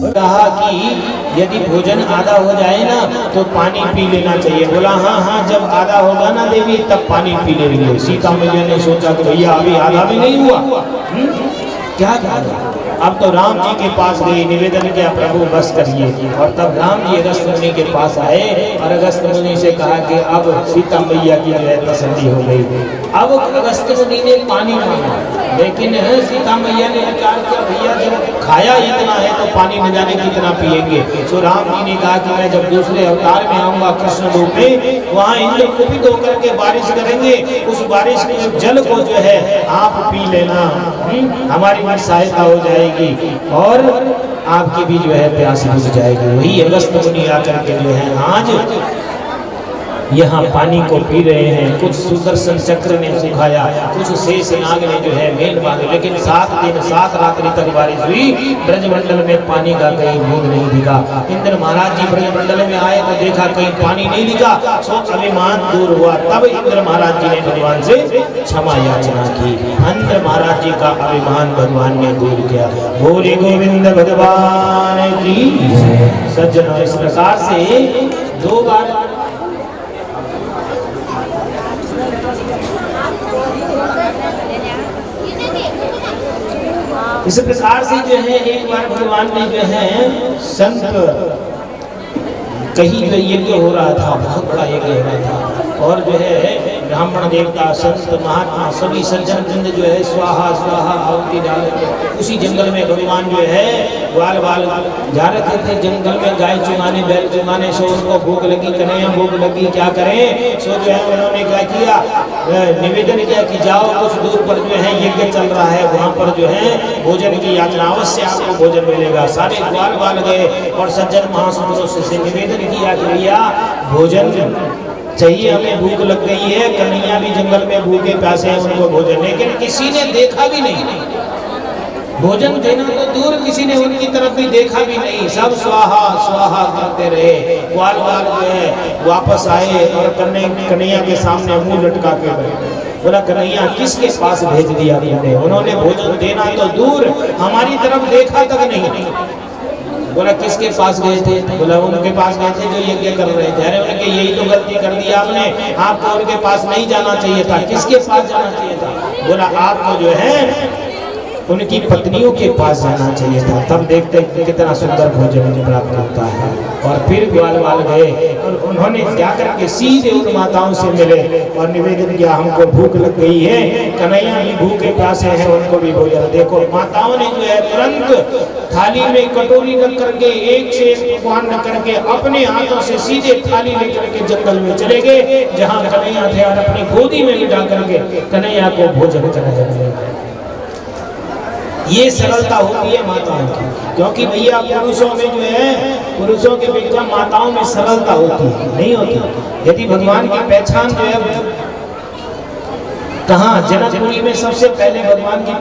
कहा कि यदि भोजन आधा हो जाए ना तो पानी पी लेना चाहिए। बोला हाँ हाँ, जब आधा होगा ना देवी तब पानी पी लेंगे। सीता मैया ने सोचा कि भैया अभी आधा भी नहीं हुआ, क्या कहा। अब तो राम जी के पास गई, निवेदन किया प्रभु बस करिए। और तब राम जी अगस्त मुनि के पास आए और अगस्त मुनि से कहा कि अब सीता मैया की जो है तसल्ली हो गई। अब अगस्त मुनि ने पानी मांगा, लेकिन सीता मैया ने विचार किया भैया जब खाया इतना है तो पानी न जाने कितना पिएंगे। तो राम जी ने कहा कि मैं जब दूसरे अवतार में आऊंगा कृष्ण रूप में, वहाँ इंद्र कुपित होकर के बारिश करेंगे, उस बारिश के जल को जो है आप पी लेना, हमारी भी सहायता हो जाएगी और आपकी भी जो है प्यास बुझ जाएगी। वही अगस्त मुनि आकर के जो है आज यहाँ पानी को पी रहे हैं। कुछ सुदर्शन चक्र ने सुखाया, कुछ शेष नाग ने जो है मेल बांधे, लेकिन 7 दिन 7 रात्रि तक बारिश हुई, ब्रजमंडल में पानी का कहीं बूंद नहीं दिखा। इंद्र महाराज जी ब्रजमंडल में आए तो देखा कहीं पानी नहीं दिखा, सो अभिमान दूर हुआ। तब इंद्र महाराज जी ने भगवान से क्षमा याचना की। इंद्र महाराज जी का अभिमान भगवान ने दूर किया। बोले गोविंद भगवान की। सज्जनों, इस प्रकार से 2 बार इस प्रकार से जो है एक बार भगवान ने जो है संत कहीं जो यज्ञ हो रहा था, बहुत बड़ा यज्ञ हो रहा था, और जो है ब्राह्मण देवता संत महात्मा सभी सज्जन वृंद जो है स्वाहा स्वाहा आहुति डाल के उसी जंगल में भगवान जो है ग्वाल बाल जा रखे थे। जंगल में गाय चुगाने बैल चुगाने, सो उनको भूख लगी, कन्हैया भूख लगी, क्या करें। सो जो है उन्होंने क्या किया, निवेदन किया कि जाओ कुछ दूर पर जो है यज्ञ चल रहा है, वहाँ पर जो है भोजन की याचना, अवश्य आपको भोजन मिलेगा। सारे ग्वाल बाल गए और सज्जन महापुरुष से निवेदन किया कि भैया भोजन चाहिए, हमें भूख लग गई है। कन्हैया भी जंगल में भूखे प्यासे हैं, उनको भोजन, लेकिन किसी ने देखा भी नहीं। भोजन देना तो दूर, किसी ने उनकी तरफ भी देखा भी नहीं। सब स्वाहा स्वाहा करते रहे। ग्वाल बाल जो है वापस आए और कन्हैया के सामने मुंह लटका के बैठे। बोला कन्हैया किसके पास भेज दिया तुमने? उन्होंने भोजन देना तो दूर, हमारी तरफ देखा तक नहीं। बोला किसके पास गए थे? बोला उनके पास गए थे जो यज्ञ कर रहे थे। अरे उनके यही तो गलती कर दी आपने, आपको उनके पास नहीं जाना चाहिए था। किसके पास जाना चाहिए था? बोला आपको जो है उनकी पत्नियों के पास जाना चाहिए था, तब देखते कितना सुंदर भोजन प्राप्त होता है। और फिर ग्वाल बाल गए और उन्होंने जाकर के सीधे उन माताओं से मिले और निवेदन किया हमको भूख लग गई है, कन्हैया भी भूखे प्यासे हैं, उनको भी भोजन। देखो माताओं ने जो है तुरंत थाली में कटोरी रख करके एक से एक पकवान रख करके अपने हाथों से सीधे थाली लेकर के जंगल में चले गए जहाँ कन्हैया थे और अपनी गोदी में बिठा करके कन्हैया को भोजन कराया। ये सरलता होती है माताओं की, क्योंकि भैया पुरुषों में जो है पुरुषों के अपेक्षा माताओं में सरलता होती है, नहीं होती। यदि भगवान की पहचान जो है कहाँ, जनकपुरी में सबसे पहले भगवान की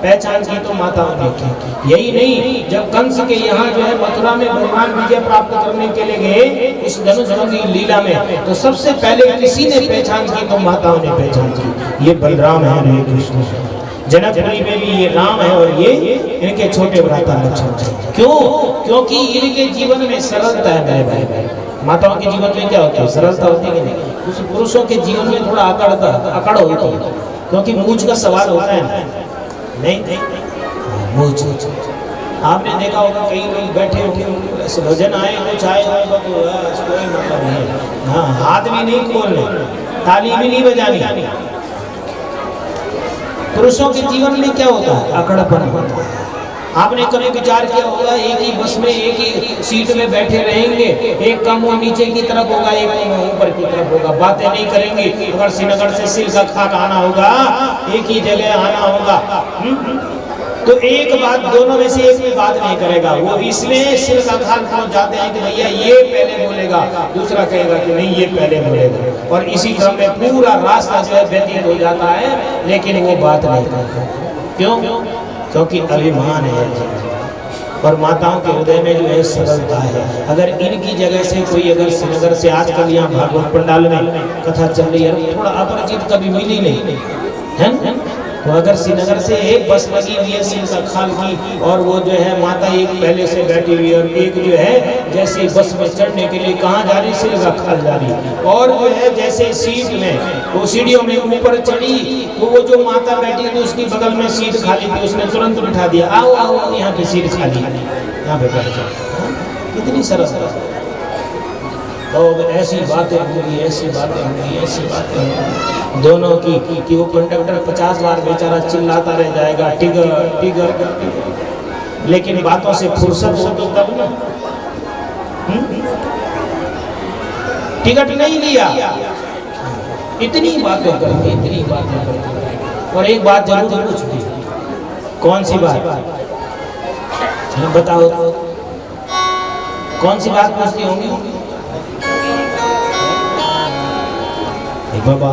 पहचान की तो माताओं ने की। यही नहीं, जब कंस के यहाँ जो है मथुरा में भगवान विजय प्राप्त करने के लिए गए उस धनुष की लीला में, तो सबसे पहले किसी ने पहचान की तो माताओं ने पहचान की। ये बलराम है, ये कृष्ण है। जनकपुरी में भी ये राम है और ये इनके छोटे भ्राता लक्ष्मण है। क्यों? क्योंकि इनके जीवन में सरलता है मेरे भाई। माताओं के जीवन में क्या होता है? सरलता होती है कि नहीं? कुछ पुरुषों के जीवन में थोड़ा अकड़ होती है, क्योंकि मूछ का सवाल होता है। नहीं मूछ, आपने देखा होगा कई लोग बैठे होंगे, भजन आए कुछ आए होगा तो कोई मतलब नहीं, हाँ हाथ भी नहीं खोलने, ताली भी नहीं बजानी। पुरुषों के जीवन में क्या होता है? अकड़पन होता है। आपने कभी विचार किया होगा, एक ही बस में एक ही सीट में बैठे रहेंगे, एक का मुंह नीचे की तरफ होगा, एक का मुंह ऊपर की तरफ होगा, बातें नहीं करेंगे। अगर श्रीनगर से सिलका घाट आना होगा, एक ही जगह आना होगा, तो एक बात दोनों में से एक में बात नहीं करेगा। वो इसलिए सिलका घाट पहुंच जाते हैं कि भैया ये पहले बोलेगा, दूसरा कहेगा कि नहीं ये पहले बोलेगा, और इसी क्रम में पूरा रास्ता जो है व्यतीत हो जाता है, लेकिन वो बात नहीं करता। क्यों? क्योंकि अभिमान है। और माताओं के हृदय में जो है सरलता है। अगर इनकी जगह से कोई अगर श्रीनगर से आजकल यहाँ भागवत पंडाल में कथा चल रही है, थोड़ा अपरिचित कभी मिली नहीं है, तो अगर श्रीनगर से एक बस लगी हुई है सिंध खाल की, और वो जो है माता एक पहले से बैठी हुई है, और एक जो है जैसे बस में चढ़ने के लिए कहाँ जा रही, सिंध खाल जा रही, और जो है जैसे सीट में वो सीढ़ियों में ऊपर चढ़ी, तो वो जो माता बैठी थी उसकी बगल में सीट खाली थी, उसने तुरंत बिठा दिया, आओ आओ यहाँ पे सीट खाली है, यहाँ पे बैठ जाओ। कितनी सरलता। तो ऐसी बातें होंगी, ऐसी बातें होंगी, ऐसी बातें होंगी दोनों की कि वो कंडक्टर 50 बार बेचारा चिल्लाता रह जाएगा, टिगर टिगर टिगर, लेकिन बातों से फुर्सत हो तो तब ना। टिकट नहीं लिया, इतनी बातें करती, इतनी बातें करती। और एक बात जरूर पूछती, कौन सी बात बताओ, कौन सी बात पूछती होंगी? बाबा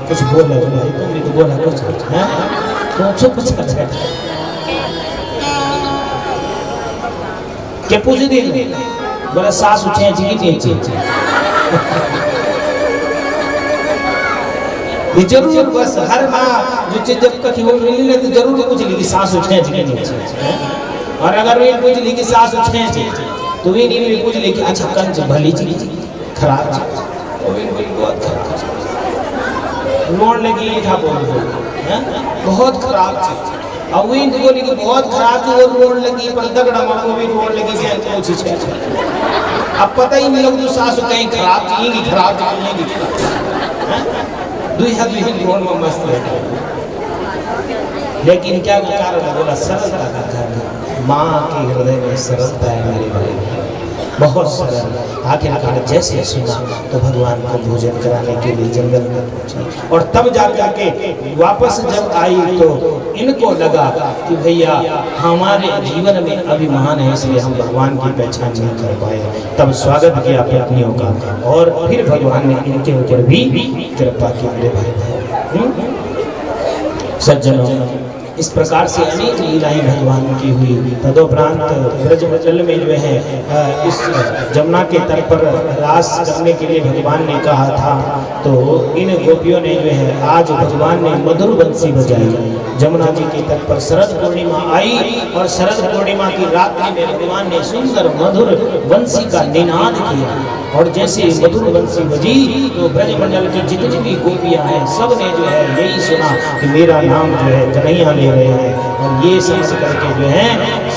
कुछ बोला भाई, तुम भी तो बोला कुछ है, तो चुप कर बैठा क्या पूछ दी, बोला सास उठे जी नीचे। ये जरूर बस हर माँ जो चीज जब कभी वो मिली ना तो जरूर पूछ ली कि सास उठे जी नीचे, और अगर वे पूछ ली कि सास उठे तो वे नहीं पूछ ली कि अच्छा कंच भली चीज खराब चीज, बहुत खराब चीज रोन लगी था, बहुत खराब चीज। अब वही तो बोली कि बहुत खराब चीज और रोन लगी, पर दगड़ा माँ को भी रोन लगी कि चीज। अब पता ही नहीं लग तो सासु कहीं खराब चीज की, खराब चीज दुई हाथ में रोन में मस्त है। लेकिन क्या कारण है, बोला सरलता का कारण। माँ के हृदय में सरलता है मेरे भाई, बहुत सरल। आखिरकार जैसे सुना तो भगवान को भोजन कराने के लिए जंगल में पहुंची, और तब जाकर के वापस जब आई तो इनको लगा कि भैया हमारे जीवन में अभिमान है, इसलिए हम भगवान की पहचान नहीं कर पाए। तब स्वागत किया पत्नियों का, और फिर भगवान ने इनके ऊपर भी कृपा की मेरे भाई। सज्जनों, इस प्रकार से अनेक लीलाएं भगवान की हुई। तदोपरांत ब्रजमंडल में जो है इस जमुना के तट पर रास करने के लिए भगवान ने कहा था, तो इन गोपियों ने जो है आज भगवान ने मधुर बंसी बजाई। जमुना जी के तट पर शरद पूर्णिमा आई, और शरद पूर्णिमा की रात्रि में भगवान ने सुंदर मधुर बंसी का निनाद किया, और जैसे मधुर बंसी बजी तो ब्रजमंडल की जितनी भी गोपियां हैं सब ने जो है यही सुना कि मेरा नाम जो है कन्हैया ले रहे हैं। और ये समझ करके जो है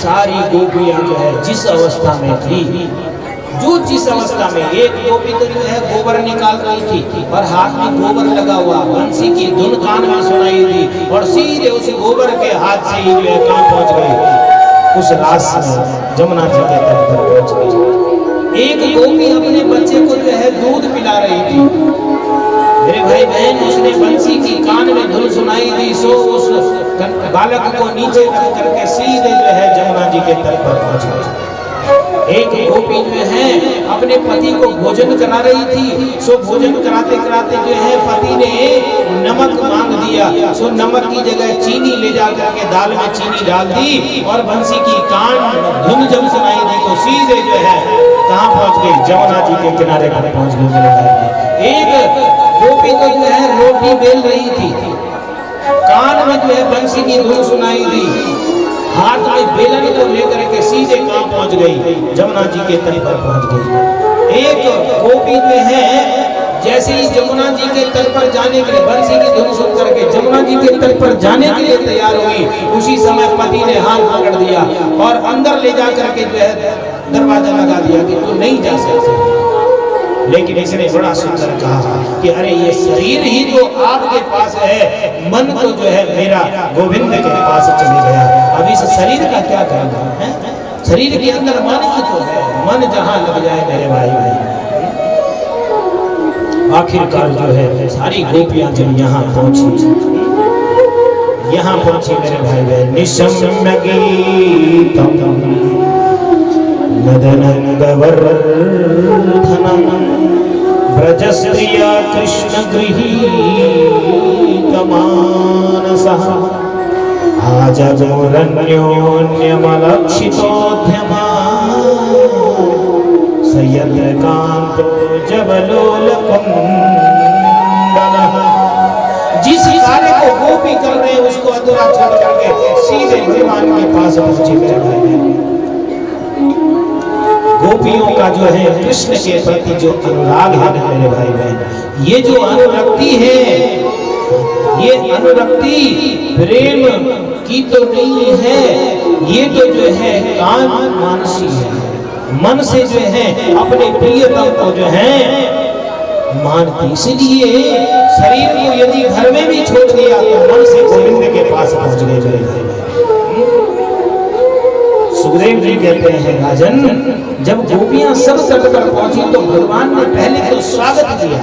सारी गोपियां जो है जिस अवस्था में थी, जो जिस अवस्था में, एक गोपी तो जो है गोबर निकाल रही थी और हाथ में गोबर लगा हुआ, बंसी की धुन कान में सुनाई दी, और सीधे उस गोबर के हाथ से ही जो है कहाँ पहुंच गई, उस रास में जमुना जी के तट पर पहुंच गई। एक गोपी अपने बच्चे को जो है दूध पिला रही थी, मेरे भाई बहन, उसने बंसी की कान में धुन सुनाई दी, सो उस बालक को नीचे रख करके सीधे जो है जमुना जी के तट पर पहुंच गई। एक गोपी जो है अपने पति को भोजन करा रही थी, सो भोजन कराते कराते जो है पति ने नमक मांग दिया, सो नमक की जगह चीनी ले जा करके दाल में चीनी डाल दी, और बंसी की कान धुन जब सुनाई दी तो सीधे जो है कहाँ पहुंच गई, जमुना जी के किनारे पर पहुंच गई। एक गोपी तो जो है रोटी बेल रही थी, कान में जो है बंसी की धुन सुनाई दी, हाथ में बेलन को लेकर के सीधे कहाँ पहुंच गई, जमुना जी के तट पर पहुंच गई। एक गोपी जो है जैसे ही जमुना जी के तट पर जाने के लिए बंसी की धुन सुन करके जमुना जी के तट पर जाने के लिए तैयार हुई, उसी समय पति ने हाथ पकड़ दिया और अंदर ले जा करके जो है दरवाजा लगा दिया कि तू नहीं जा सकती। लेकिन इसने बड़ा सुंदर कहा कि अरे ये शरीर ही तो आपके पास है, मन तो जो है मेरा गोविंद के पास चले गया, अब इस शरीर का क्या करना है? शरीर के अंदर मन ही तो है, मन जहाँ लग जाए मेरे भाई भाई। आखिरकार जो है सारी गोपियां जब यहाँ पहुंची, यहाँ पहुंची मेरे भाई बहन, निशम्य गीतम नदनंदवर्धनम ब्रजस्त्रिया कृष्ण गृहीतमानसः आजगोरन्योन्यमलक्षितोद्यमा सयद्रकान्तो जबलोलकुंडलः। जिस कार्य को गोपी कर रहे हैं उसको अधूरा छोड़ करके सीधे भगवान के पास पहुंचे मेरे भाई। गोपियों का जो है कृष्ण के प्रति जो अनुराग है ना मेरे भाई बहन, ये जो अनुरक्ति है, ये अनुरक्ति प्रेम की तो नहीं है, ये तो जो है काम मानसी है। मन से जो है अपने प्रियतम को जो है मानती। इसलिए शरीर को यदि घर में भी छोड़ दिया तो मन से गोविंद के पास पहुंच गए मेरे भाई। सुखदेव जी कहते हैं राजन, जब गोपियां सब तट पर पहुंची तो भगवान ने पहले तो स्वागत किया।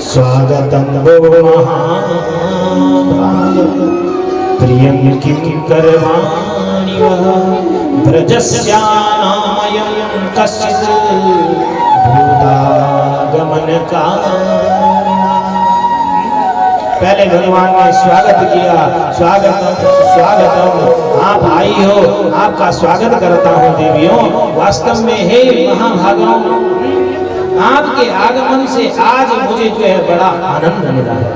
स्वागतम वो महाभाग प्रियं किं करवाणि वः ब्रजस्यानामयं कश्चित् भूतागमन कारणः। पहले भगवान ने स्वागत किया, स्वागतम स्वागतम, आप आई हो, आपका स्वागत करता हूँ देवियों। वास्तव में हे महाभागों, आपके आगमन से आज मुझे जो है बड़ा आनंद मिला है,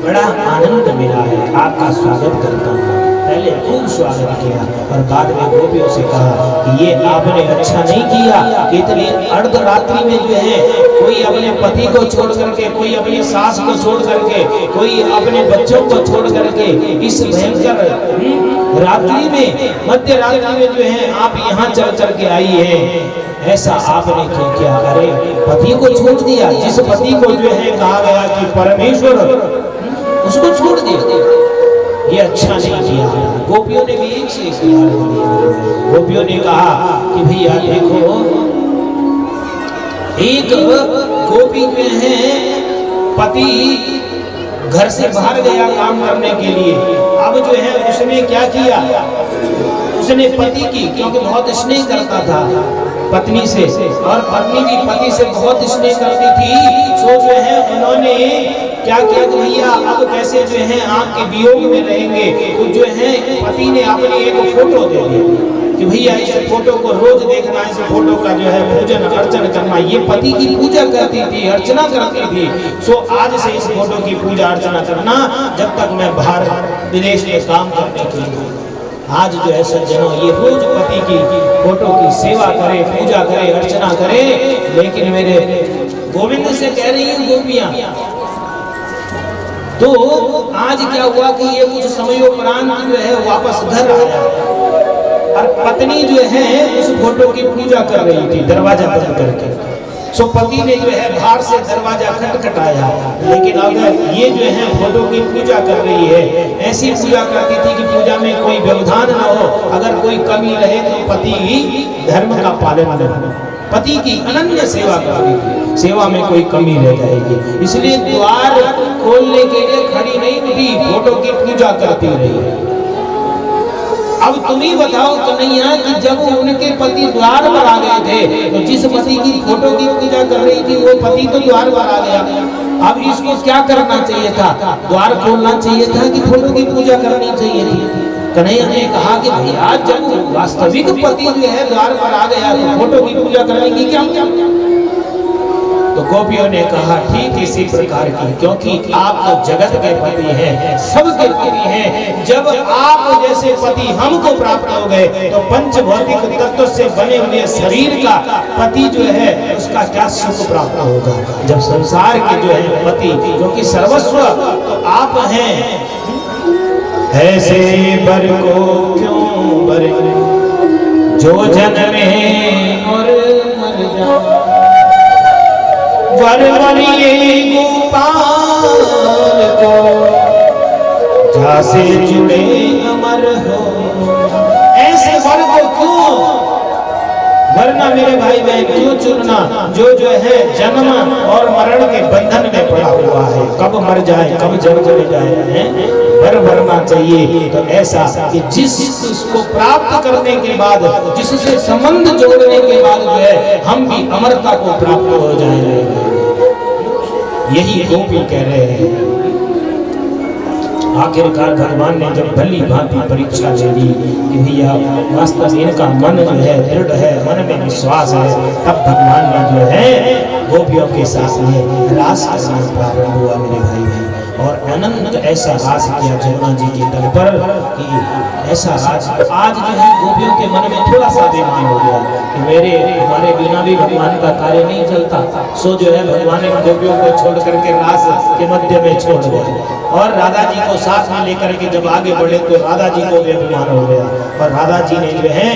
बड़ा आनंद मिला है, आपका स्वागत करता हूँ। पहले खूब स्वागत किया और बाद में गोपियों से कहा कि ये आपने अच्छा नहीं किया कि इतनी अर्धरात्रि में जो है कोई अपने पति को छोड़ करके, कोई अपनी सास को छोड़ करके, कोई अपने बच्चों को छोड़ करके इस भयंकर रात्रि में, मध्य रात्रि में जो है आप यहाँ चल करके आई हैं। ऐसा आपने क्यों किया? अरे पति को छोड़ दिया, जिस पति को जो है कहा गया कि परमेश्वर, उसको छोड़ दिया, ये अच्छा नहीं किया। गोपियों ने भी एक से एक उदाहरण दिए। गोपियों ने कहा कि भैया देखो, एक गोपी जो है पति घर से बाहर गया काम करने के लिए, अब जो है उसने क्या किया, उसने पति की, क्योंकि बहुत स्नेह करता था पत्नी से और पत्नी भी पति से बहुत स्नेह करती थी, सो जो है उन्होंने क्या किया कि भैया अब कैसे जो है आपके वियोग में रहेंगे, तो जो है पति ने अपनी एक फोटो दे दी कि भैया इस फोटो को रोज देखना, इस फोटो का जो है पूजन अर्चन करना। ये पति की पूजा करती थी, अर्चना करती थी, सो आज से इस फोटो की पूजा अर्चना करना जब तक मैं बाहर विदेश में काम करने के लिए। आज जो है सज्जनों, ये रोज पति की फोटो की सेवा करे, पूजा करे, अर्चना करे, लेकिन मेरे गोविंद से कह रही हूँ गोपियां। तो आज क्या हुआ कि ये कुछ समयोपरांत जो है वापस घर आया और पत्नी जो है उस फोटो की पूजा कर रही थी दरवाजा बंद करके। सो पति ने जो है बाहर से दरवाजा खटखटाया, लेकिन अगर ये जो है फोटो की पूजा कर रही है, ऐसी पूजा करती थी कि पूजा में कोई व्यवधान ना हो, अगर कोई कमी रहे तो पति धर्म का पालन न हो, पति की अनन्य सेवा करती थी, सेवा में कोई कमी रह जाएगी, इसलिए द्वार खोलने के लिए खड़ी नहीं हुई, फोटो की पूजा करती रही। अब तुम ही बताओ तो नहीं है कि जब उनके पति द्वार पर आ गए थे, तो जिस पति की फोटो की पूजा कर रही थी वो पति तो द्वार पर आ गया, अब इसको क्या करना चाहिए था? द्वार खोलना चाहिए था कि फोटो की पूजा करनी चाहिए थी? कन्हैया ने कहा कि भैया जब वास्तविक पति जो है द्वार पर आ गया तो फोटो की पूजा करने की क्या? तो गोपियों ने कहा ठीक इसी प्रकार की, क्योंकि आप तो जगत के पति हैं, सबके पति हैं। जब आप जैसे पति हमको प्राप्त हो गए तो पंच भौतिक तत्व से बने हुए शरीर का पति जो है उसका क्या सुख प्राप्त होगा? जब संसार के जो है पति, जो कि सर्वस्व तो आप हैं, ऐसे बर को क्यों बर जो जन्मे और मर जाए, वर बनिए गोपाल को जासे जुड़े अमर हो। ऐसे वर को क्यों, वरना मेरे भाई बहन क्यों चुनना जो है जन्म और मरण के बंधन में पड़ा हुआ है, कब मर जाए कब जन्म ले जाए, वर भरना चाहिए तो ऐसा कि जिसको प्राप्त करने के बाद, जिससे संबंध जोड़ने के बाद जो है हम भी अमरता को प्राप्त हो जाएंगे। यही गोपी कह रहे हैं। आखिरकार भगवान ने जब भली भांति परीक्षा ले ली कि भैया वास्तव इनका मन जो है दृढ़ है, मन में विश्वास है, तब भगवान ने जो है गोपियों के साथ में रास करना प्रारंभ हुआ मेरे भाई भाई। और अनंत ऐसा रास किया जमुना जी के तल पर कि ऐसा रास आज जो है गोपियों के मन में थोड़ा सा अभिमान हो गया कि मेरे हमारे बिना भी भगवान का कार्य नहीं चलता। सो जो है भगवान इन गोपियों को छोड़ करके रास के मध्य में छोड़ गए और राधा जी को साथ में लेकर के जब आगे बढ़े तो राधा जी को भी अभिमान हो गया और राधा जी ने जो है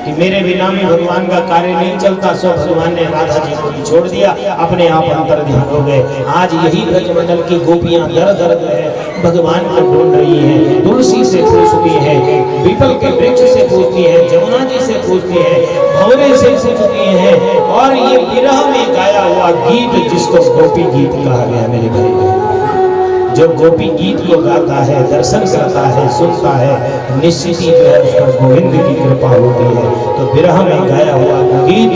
कि मेरे बिना भी भगवान का कार्य नहीं चलता। सो भगवान ने राधा जी को भी छोड़ दिया, अपने आप अंतर ध्यान हो गए। आज यही ब्रजमंडल की गोपियां दर दर है भगवान को ढूंढ रही हैं, तुलसी से पूछती है, पीपल के वृक्ष से पूछती है, जमुना जी से पूछती है, भंवरे से पूछती है। और ये विरह में गाया हुआ गीत जिसको गोपी गीत कहा गया मेरे भाई, जो गोपी गीत को गाता है, दर्शन करता है, सुनता है, निश्चित ही जो है उस पर गोविंद की कृपा होती है। तो विरह में गाया हुआ गीत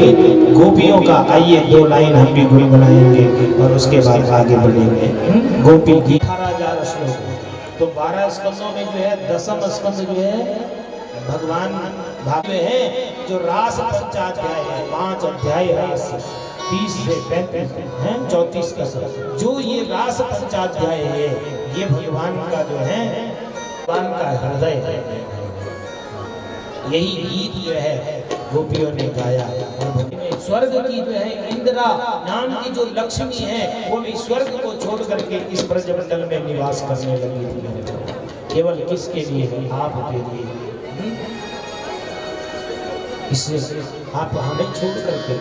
गोपियों का, आइए 2 लाइन हम भी गुनगुनाएंगे और उसके बाद आगे बढ़ेंगे। गोपी गीत 18,000 श्लोक, तो 12 स्कंदों में जो है 10वां स्कंद जो है भगवान भाग में है, जो रास पंचाध्याय है, 5 अध्याय रास 30 से 35 है, 34 का जो ये रास पंचाध्याय है, ये भगवान का जो है भगवान का हृदय है। यही गीत जो है गोपियों ने गाया। और स्वर्ग की जो है इंदिरा नाम की जो लक्ष्मी है वो भी स्वर्ग को छोड़ करके इस ब्रजमंडल में निवास करने लगी थी। केवल किसके लिए है? आपके लिए। इससे आप हमें छोड़ करके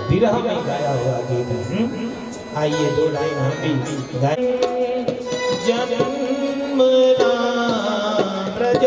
विरह में गाया हुआ गीत है। आइए 2 लाइन हम भी गाएं। जन्म ब्रज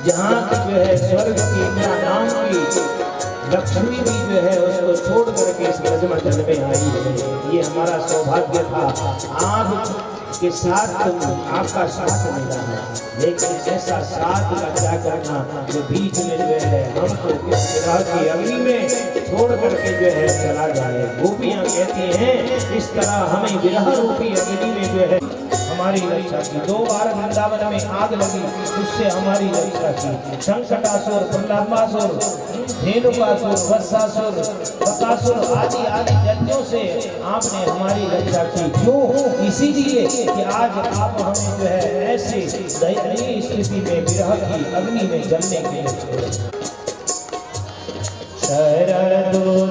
जहाँ जो है स्वर्ग की इंदिरा नाम की लक्ष्मी भी जो है उसको छोड़ करके इस ब्रजमंडल में आई है। ये हमारा सौभाग्य था। आज के साथ आपका साथ मिला है, लेकिन ऐसा साथ का क्या करना जो बीच में जो है हमको इस तरह की अग्नि में छोड़ करके जो है चला जाए। गोपियाँ कहती हैं इस तरह हमें विरह रूपी अग्नि में जो है हमारी रक्षा की। 2 बार वृंदावन में आग लगी, उससे हमारी रक्षा की। संकटासुर, प्रलंबासुर, धेनुकासुर, वत्सासुर, बकासुर आदि आदि दैत्यों से आपने हमारी रक्षा की। क्यों? इसीलिए कि आज आप हमें जो है ऐसी दयनीय स्थिति में विरह की अग्नि में जलने के लिए छोड़े। शरदुदासये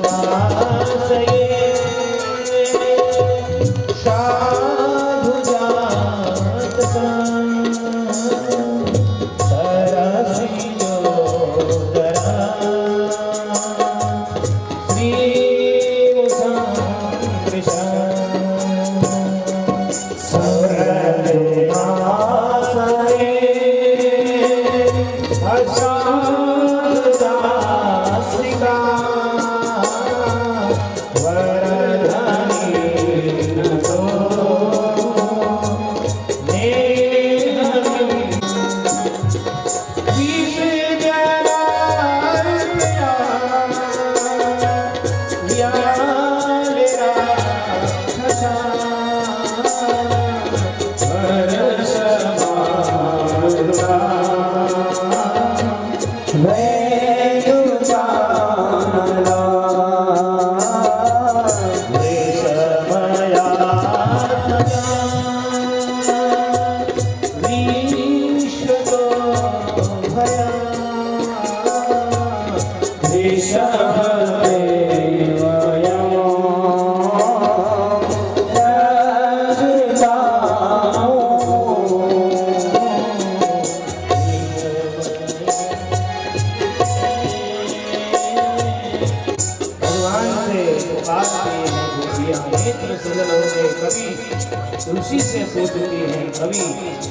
तुलसी से पूछती हैं, कभी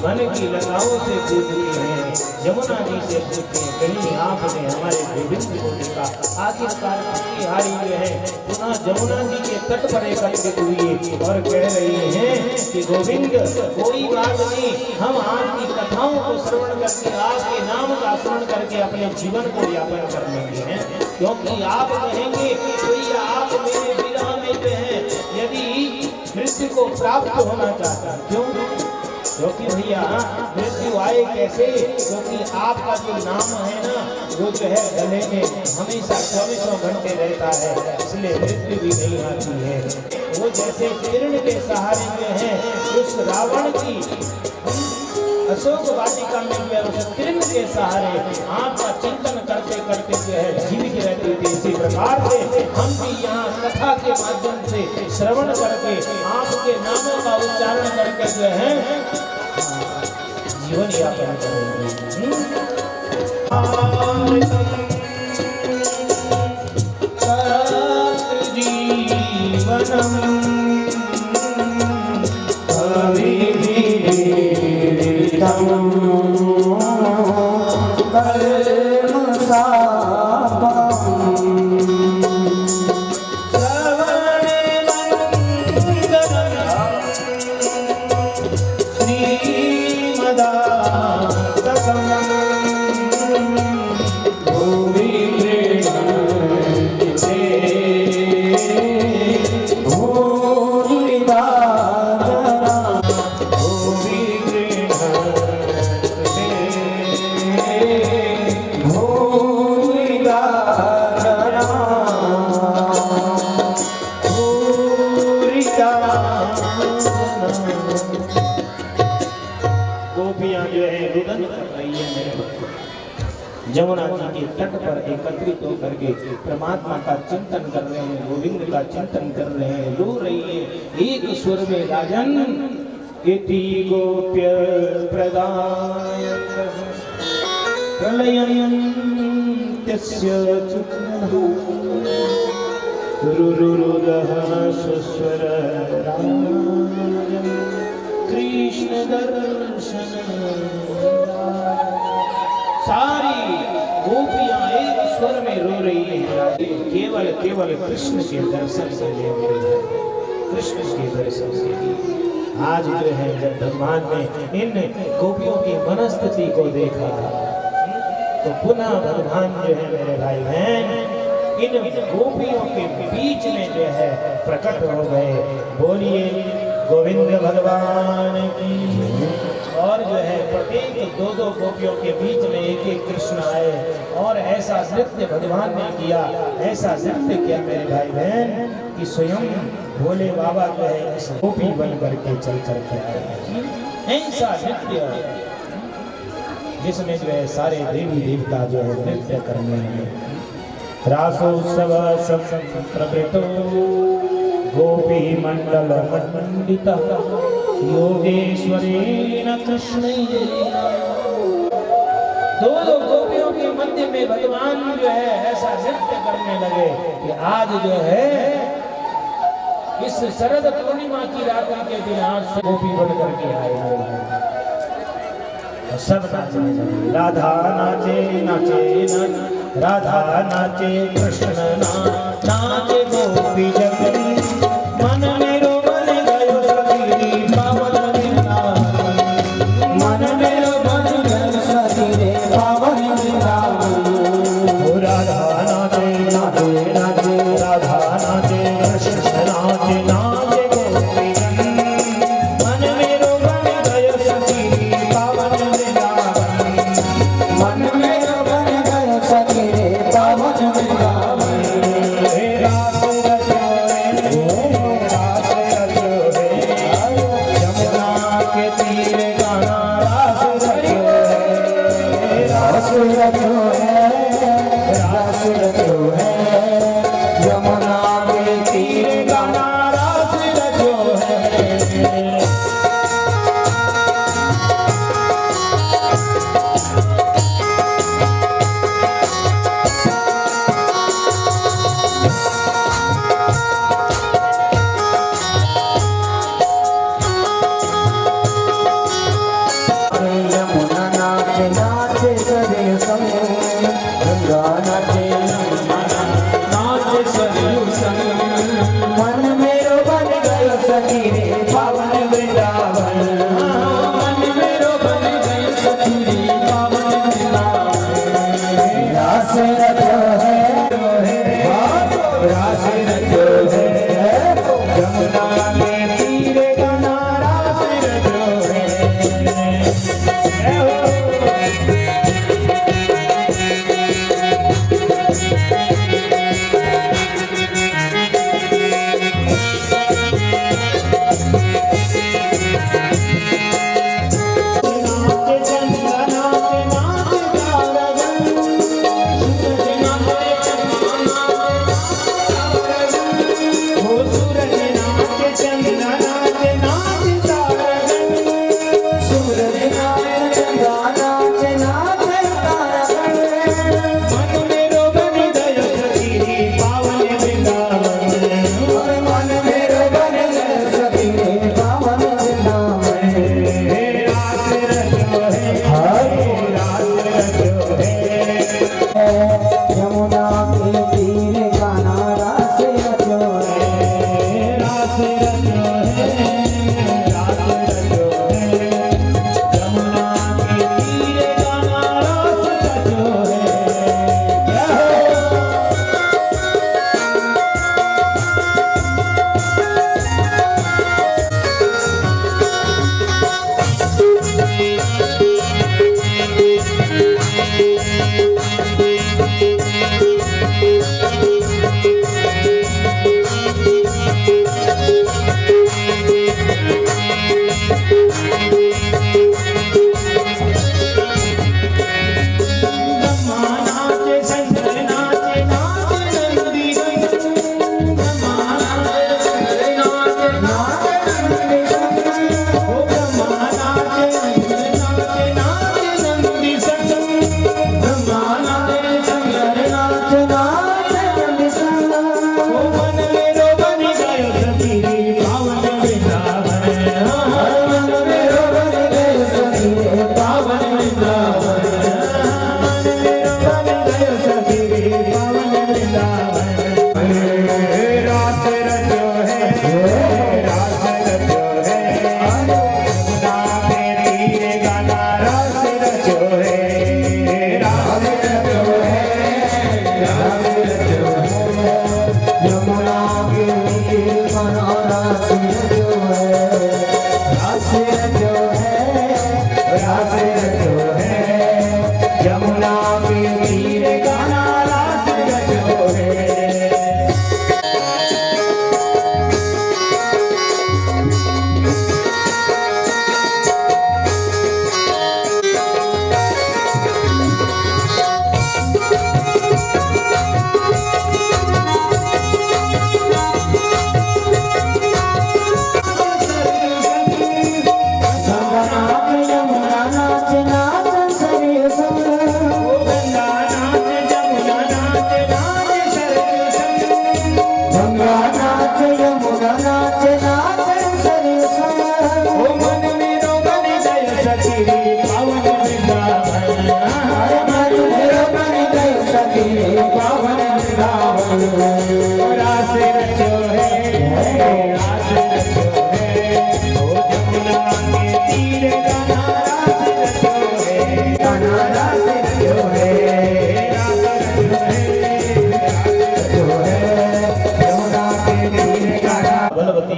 मन की लताओं से पूछती हैं, यमुना जी से पूछती हैं, कहीं आपने हमारे गोविंद को देखा। आखिरकार की हारी जो है पुनः यमुना जी के तट पर एकत्रित हुई और कह रही हैं कि गोविंद कोई बात नहीं, हम आपकी कथाओं को श्रवण करके आपके नाम का स्मरण करके अपने जीवन को यापन कर लेंगे हैं, क्योंकि आप कहेंगे तो आप मेरे विरह में जो है यदि मृत्यु को प्राप्त होना चाहता है। क्यों? क्योंकि भैया मृत्यु आए कैसे? क्योंकि आपका जो नाम है ना वो जो है गले में हमेशा 24 घंटे रहता है, इसलिए मृत्यु भी नहीं आती है। वो जैसे किरण के सहारे जो है उस रावण की अशोक वाटिका में जो उस किरण के सहारे आपका चिंतन करते करते जो है जीवित रहती थी, इसी प्रकार से हम भी यहाँ कथा के माध्यम से श्रवण करके आपके नामों का उच्चारण करके जो है जीवन यापन करेंगे। गोपियां जो है रुदन कर रही है मेरे भक्त यमुना जी के तट पर एकत्रित होकर के परमात्मा का चिंतन कर रहे हैं, गोविंद का चिंतन कर रहे हैं, रो रही है एक स्वर में राजन इति गोप्य प्रदायक प्रलयन तस्य चुक्नः रुरुरुदः सुस्वर राजन कृष्ण दर्शन। सारी गोपियां एक स्वर में रो रही हैं, केवल केवल कृष्ण के दर्शन के लिए, कृष्ण के दर्शन के लिए। आज जो है जब भगवान ने इन गोपियों की मनस्थिति को देखा तो पुनः भगवान जो है मेरे भाई बहन इन गोपियों के बीच में जो है प्रकट हो गए। बोलिए गोविंद भगवान की। और जो है प्रत्येक दो दो गोपियों के बीच में एक एक कृष्ण आए और ऐसा नृत्य भगवान ने किया, ऐसा नृत्य किया मेरे भाई बहन कि स्वयं भोले बाबा जो है ऐसे गोपी बन करके चल करके आए। ऐसा नृत्य जिसमें जो है सारे देवी देवता जो है नृत्य करने लगे। रासोत्सव प्रवृत्तो गोपी मंडल मंडिता योगेश्वरेण कृष्णेन। दो गोपियों के मध्य में भगवान जो है ऐसा नृत्य करने लगे कि आज जो है इस शरद पूर्णिमा की रात्रि के दिन आज गोपी बन करके आए और सब नाचने लगे। राधा नाचे नाचे राधा नाचे कृष्ण नाचे गोपी जगती मन मेरो बन गयो सखी पावन वृंदावन। मन मेरो बन गयो सखी पावन वृंदावन। राधा नाचे नाचे नाचे राधा नाचे कृष्ण नाचे नाचे गोपी जगती मन मेरो बन गयो सखी पावन वृंदावन। मन मेरो बन गयो सखी पावन वृंदावन।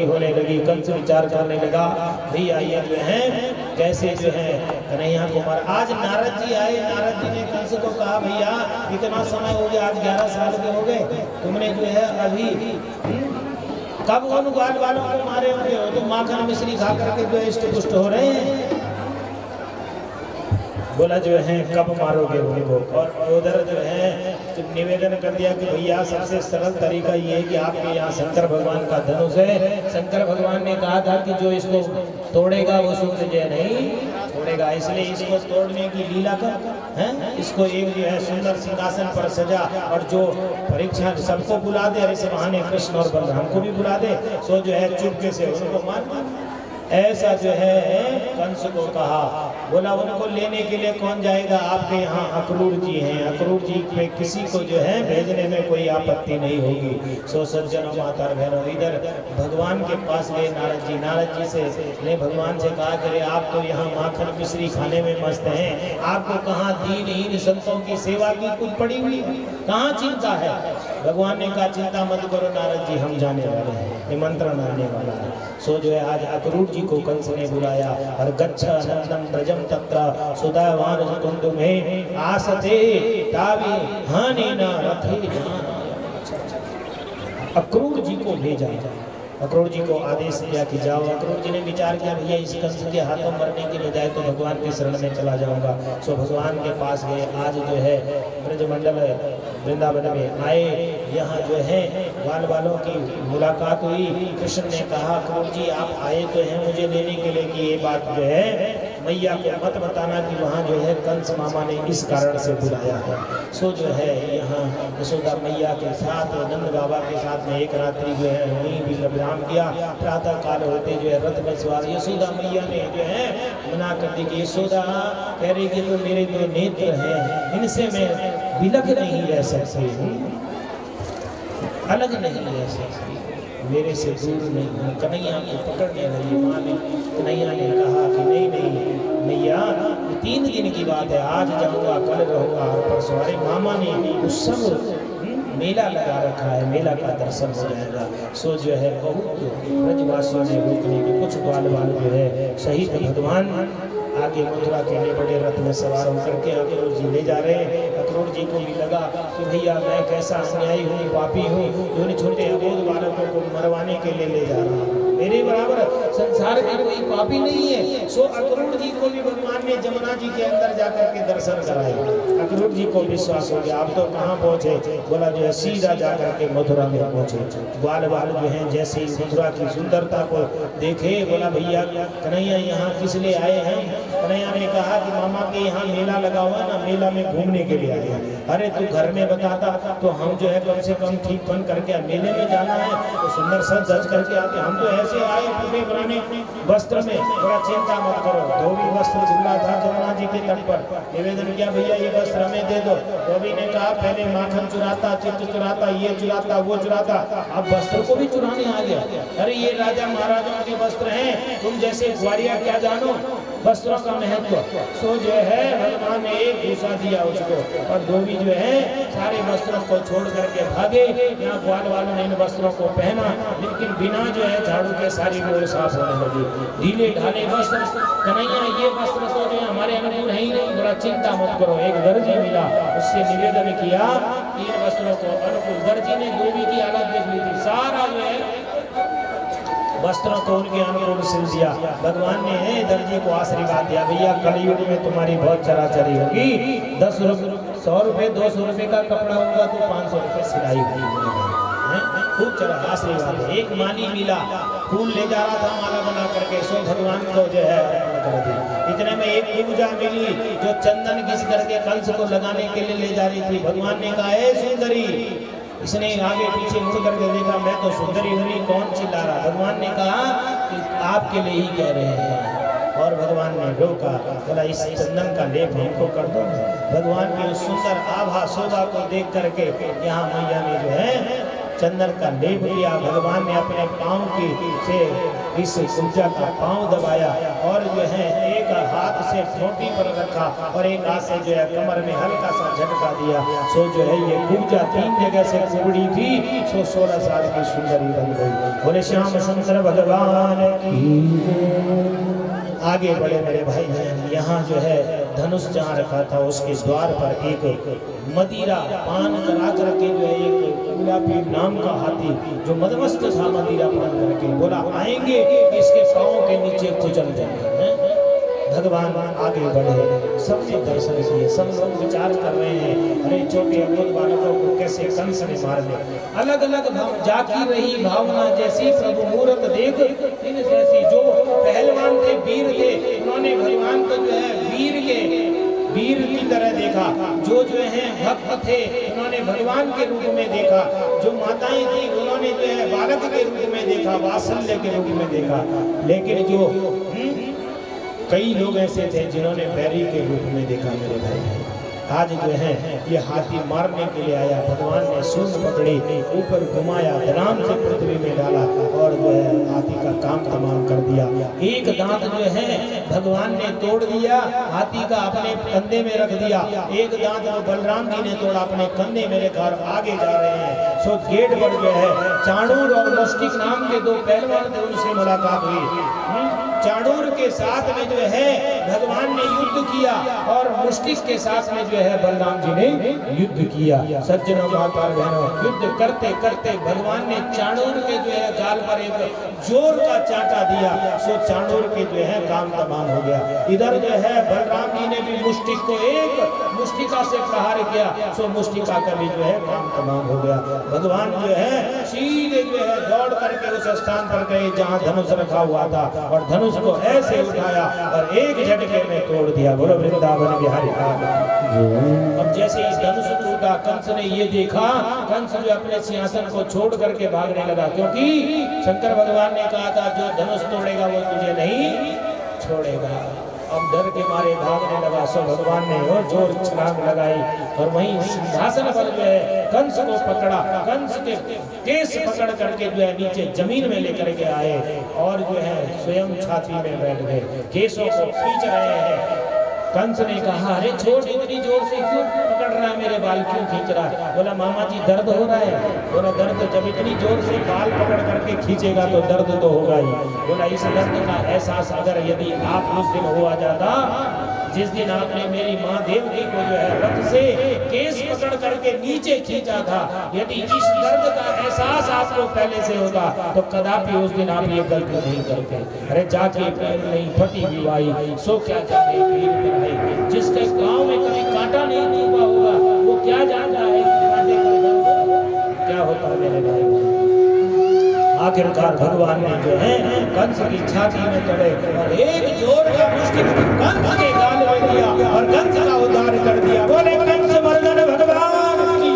होने लगी। कंस विचार करने लगा भैया ये जो है कैसे जो है कन्हैया को मार। आज नारद जी आए, नारद जी ने कंस को कहा भैया इतना समय हो गया, आज 11 साल के हो गए, तुमने जो है अभी कब उन ग्वाल वालों को मारे होंगे, हो तो माखन मिश्री खा करके जो है इष्ट पुष्ट हो रहे हैं। बोला जो है कब मारोगे उनको। और उधर जो है तो निवेदन कर दिया कि भैया सबसे सरल तरीका ये है कि आपके यहाँ शंकर भगवान का धनुष है। शंकर भगवान ने कहा था कि जो इसको तोड़ेगा वो सूर्य जय नहीं छोड़ेगा, इसलिए इसको तोड़ने की लीला कर हैं, इसको एक जो है सुंदर सिंहासन पर सजा और जो परीक्षा सबको बुला दे, इस बहाने कृष्ण और बलराम को भी बुला दे, सो जो है चुपके से उनको मार। ऐसा जो है कंस को कहा। बोला उनको लेने के लिए कौन जाएगा, आपके यहाँ अक्रूर जी हैं, अक्रूर जी पे किसी को जो है भेजने में कोई आपत्ति नहीं होगी। सो सज्जनों माता बहनों इधर भगवान के पास गए नारद जी। नारद जी से ने भगवान से कहा कि आप तो यहाँ माखन मिश्री खाने में मस्त हैं, आपको कहाँ दीनहीन संतों की सेवा की कुछ पड़ी हुई है, कहाँ चिंता है। भगवान ने कहा चिंता मत करो नारद जी, हम जाने वाले हैं, निमंत्रण आने वाला है। सो जो है आज अक्रूर जी को कंस ने बुलाया और गच्छ नंदन ब्रजम तत्र सुदावान कुंड में आसते तावी हानि न रथे जान। अक्रूर जी को भेजा, अक्रूर जी को आदेश दिया कि जाओ। अक्रूर जी ने विचार किया भैया इस कंस के हाथों मरने की बजाय तो भगवान के शरण में चला जाऊंगा। सो भगवान के पास गए। आज जो है ब्रजमंडल वृंदावन में आए, यहाँ जो है ग्वाल वालों की मुलाकात हुई। कृष्ण ने कहा अक्रूर जी आप आए तो हैं मुझे लेने के लिए कि ये बात जो है मैया को मत बताना कि वहाँ जो है कंस मामा ने इस कारण से बुलाया है। सो जो है यहाँ यशोदा मैया के साथ नंद बाबा के साथ में एक रात्रि जो है वहीं भी विश्राम किया। प्रातः काल होते जो है रथ में सवार यशोदा मैया ने जो है मना कर दी कि यशोदा कह रही कि तो मेरे जो नेत्र हैं इनसे मैं विलग नहीं रह सकती हूँ, अलग नहीं रह सकती, मेरे से दूर नहीं हूँ। कन्हैया को पकड़ने लगी। माँ ने कन्हैया ने कहा कि नहीं नहीं मैया 3 दिन की बात है, आज जाऊँगा कल रहूँगा और परसों। अरे मामा ने उस सब मेला लगा रखा है, मेला का दर्शन हो जाएगा। सो जो है बहुत ब्रजवासियों ने रोकने के कुछ ग्वाल वाल जो है शहीद भगवान आगे मथुरा के लिए बड़े रथ में सवार होकर के अक्रूर जी ले जा रहे हैं। अक्रूर जी को भी लगा कि भैया मैं कैसा अन्यायी हूँ, पापी हूँ, जो इन छोटे अबोध बालकों को मरवाने के लिए ले जा रहा हूँ, मेरे बराबर संसार में कोई पापी नहीं है। सो अक्रूर जी को भी भगवान ने जमुना जी के अंदर जाकर के दर्शन कराए। अक्रूर जी को विश्वास हो गया, आप तो कहाँ पहुँचे। बोला जो है सीधा जाकर के मथुरा में पहुँचे। ग्वाल वाल जो हैं जैसे ही मथुरा की सुंदरता को देखे, बोला भैया कन्हैया यहाँ किस लिए आए हैं। कन्हैया ने कहा कि मामा के यहाँ मेला लगा हुआ है ना, मेला में घूमने के लिए आए हैं। अरे तू घर में बताता तो हम जो है कम से कम ठीक बन करके मेले में जाना है तो सुंदर सज धज करके आते, हम तो जैसे आए पूरे पुराने वस्त्र में, थोड़ा चिंता मत करो। धोबी वस्त्र झूला था जमुना जी के तट पर, निवेदन किया भैया ये वस्त्र हमें दे दो। धोबी ने कहा पहले माखन चुराता, चित्र चुराता, ये चुराता, वो चुराता, अब वस्त्र को भी चुराने आ गया। अरे ये राजा महाराजाओं के वस्त्र हैं, तुम जैसे ग्वारिया क्या जानो वस्त्रों का महत्व। सो जो है भगवान ने एक घूसा दिया उसको, और धोबी जो है सारे वस्त्रों को छोड़ करके भागे। यहाँ ग्वाल वालों ने इन वस्त्रों को पहना, लेकिन बिना जो है झाड़ू के सारी रोड साफ होने लगी। ढीले ढाले वस्त्र, कन्हैया ये वस्त्र तो जो है हमारे अनुकूल है ही नहीं, बड़ा चिंता मत करो। एक दर्जी मिला, उससे निवेदन किया इन वस्त्रों को अनुकूल। दर्जी ने धोबी की हालत देख ली थी, सारा जो है वस्त्रों को उनके अनुकूल सिल दिया। भगवान ने दर्जी को आशीर्वाद दिया, भैया कलयुग में तुम्हारी बहुत चराचरी होगी। 10 रुपये, 100 रुपये, 200 रुपये का कपड़ा होगा तो 500 रुपये सिलाई होगी। खूब चला आशीर्वाद। एक माली मिला, फूल ले जा रहा था माला बना करके, सो भगवान को जो है कर दी। इतने में एक पूजा मिली जो चंदन घिस करके कलश को लगाने के लिए ले जा रही थी। भगवान ने कहा ए सुंदरी, इसने आगे पीछे मुड़ करके देखा, मैं तो सुंदरी हुई, कौन चिल्ला रहा। भगवान ने कहा कि आपके लिए ही कह रहे हैं। और भगवान ने रोका, बोला इस चंदन का लेप हमको कर दो। भगवान की उस सुंदर आभा शोभा को देख करके यहाँ मैया ने जो है चंदन का लेप लिया। भगवान ने अपने पाँव की से इस पूजा का पाँव दबाया, और जो है एक हाथ से ठोटी पर रखा, और एक हाथ से जो है कमर में हल्का सा झटका दिया। सो जो है ये पूजा 3 जगह से कुबड़ी थी, सो 16 साल की सुंदरी बन गई। बोले श्याम सुंदर भगवान की। आगे बढ़े मेरे भाई बहन, यहाँ जो है धनुष जहाँ रखा था उसके द्वार पर एक मदिरा पान करा करके जो है एक गुलाबी नाम का हाथी जो मदमस्त था, मदिरा पान करके बोला आएंगे इसके पाँव के नीचे कुचल जाएंगे। भगवान आगे बढ़े, सबने दर्शन किए, सब लोग विचार कर रहे हैं अरे छोटे अबोध बालकों को कैसे कंस ने मार दिया। अलग अलग जाकी रही भावना जैसी प्रभु मूरत देख इन जैसी। जो पहलवान थे, वीर थे, उन्होंने भगवान को जो है वीर की तरह देखा। जो है भक्त थे, उन्होंने भगवान के रूप में देखा। जो माताएं थी उन्होंने जो है बालक के रूप में देखा, वात्सल्य के रूप में देखा। लेकिन जो कई लोग ऐसे थे जिन्होंने बैरी के रूप में देखा। मेरे भाई आज जो है ये हाथी मारने के लिए आया। भगवान ने सूंड पकड़ी, ऊपर घुमाया, धड़ाम से पृथ्वी में डाला, और जो है हाथी का काम तमाम कर दिया। एक दांत जो है भगवान ने तोड़ दिया, हाथी का अपने कंधे में रख दिया। एक दांत वो बलराम जी ने तोड़ा, अपने कंधे मेरे घर आगे जा रहे हैं। सो गेट पर जो है चाणूर और मुष्टिक नाम के 2 पहलवान थे, उनसे मुलाकात हुई। चाणूर के साथ में जो है भगवान ने युद्ध किया, और मुष्टिक के साथ में जो है बलराम जी ने युद्ध किया। सज्जनों माता बहनों, युद्ध करते करते भगवान ने चाणूर के जो है गाल पर एक जोर का चांटा दिया। सो चाणूर के जो है काम तमाम हो गया। इधर जो है बलराम जी ने भी मुष्टिक को एक मुष्टिका से प्रहार किया। सो मुष्टिका का भी जो है काम तमाम हो गया। भगवान जो है सीधे जो है दौड़ करके उस स्थान पर गए जहाँ धनुष रखा हुआ था, और धनुष को ऐसे उठाया और एक झटके में तोड़ दिया। बोलो वृंदावन बिहारी लाल। अब जैसे इस धनुष टूटा, कंस ने ये देखा, कंस जो अपने सिंहासन को छोड़ करके भागने लगा, क्योंकि शंकर भगवान ने कहा था जो धनुष तोड़ेगा वो तुझे नहीं छोड़ेगा। अब डर के मारे भागने लगा। सो भगवान ने और जोर छलांग लगाई, और वहीं सिंहासन पर जो है कंस को पकड़ा। कंस के केस पकड़ करके जो है नीचे जमीन में लेकर के आए, और जो है स्वयं छाती में बैठ गए, केसों को खींच रहे हैं। कंस ने कहा अरे छोड़, इतनी जोर से क्यों पकड़ रहा है, मेरे बाल क्यों खींच रहा है। बोला मामा जी दर्द हो रहा है। बोला दर्द, जब इतनी जोर से बाल पकड़ करके खींचेगा तो दर्द तो होगा ही। बोला इस दर्द का एहसास अगर यदि आप उस दिन हो आ जाता जिस दिन आपने मेरी माँ देवकी को जो है रथ से केस पकड़ करके नीचे खींचा था, यदि इस दर्द का एहसास आपको पहले से होता तो कदापि उस दिन आप ये गलती नहीं करते। अरे जाके पैर नहीं फटी बीवाई, सो क्या जाने पीर पिलाई। जिसके गाँव में कभी कांटा नहीं चुभा होगा वो क्या जानता है कांटे का दर्द क्या होता है। मेरे भाई आखिरकार भगवान ने जो है कंस की छाती में चढ़े और एक जोर का मुश्किल कंस के गाल में दिया और कंस का उद्धार कर दिया। बोले कंस मर्दन भगवान की।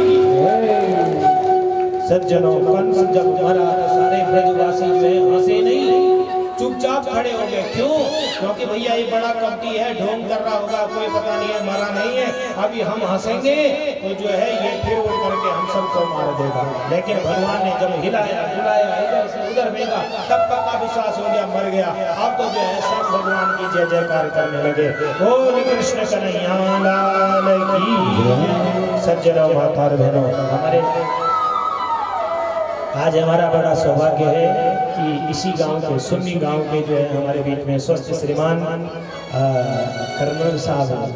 सज्जनों, कंस जब मरा तो सारे ब्रजवासी जो है हंसे नहीं, क्योंकि भैया ये बड़ा कपटी है, ढोंग कर रहा होगा, कोई पता नहीं है, मरा नहीं है, अभी हम हंसेंगे तो जो है ये फिर उठ करके हम सबको मार देगा। लेकिन भगवान ने जब हिलाया डुलाया, इधर से उधर भेजा, तब पक्का विश्वास हो गया मर गया। अब तो जो है सब भगवान की जय जयकार करने लगे। बोल कृष्ण कन्हैया लाल की। सज्जनों माता और बहनों, हमारे आज हमारा बड़ा सौभाग्य है कि इसी गांव के, सुन्नी गांव के जो है हमारे बीच में स्वस्थ श्रीमान कर्नल साहब,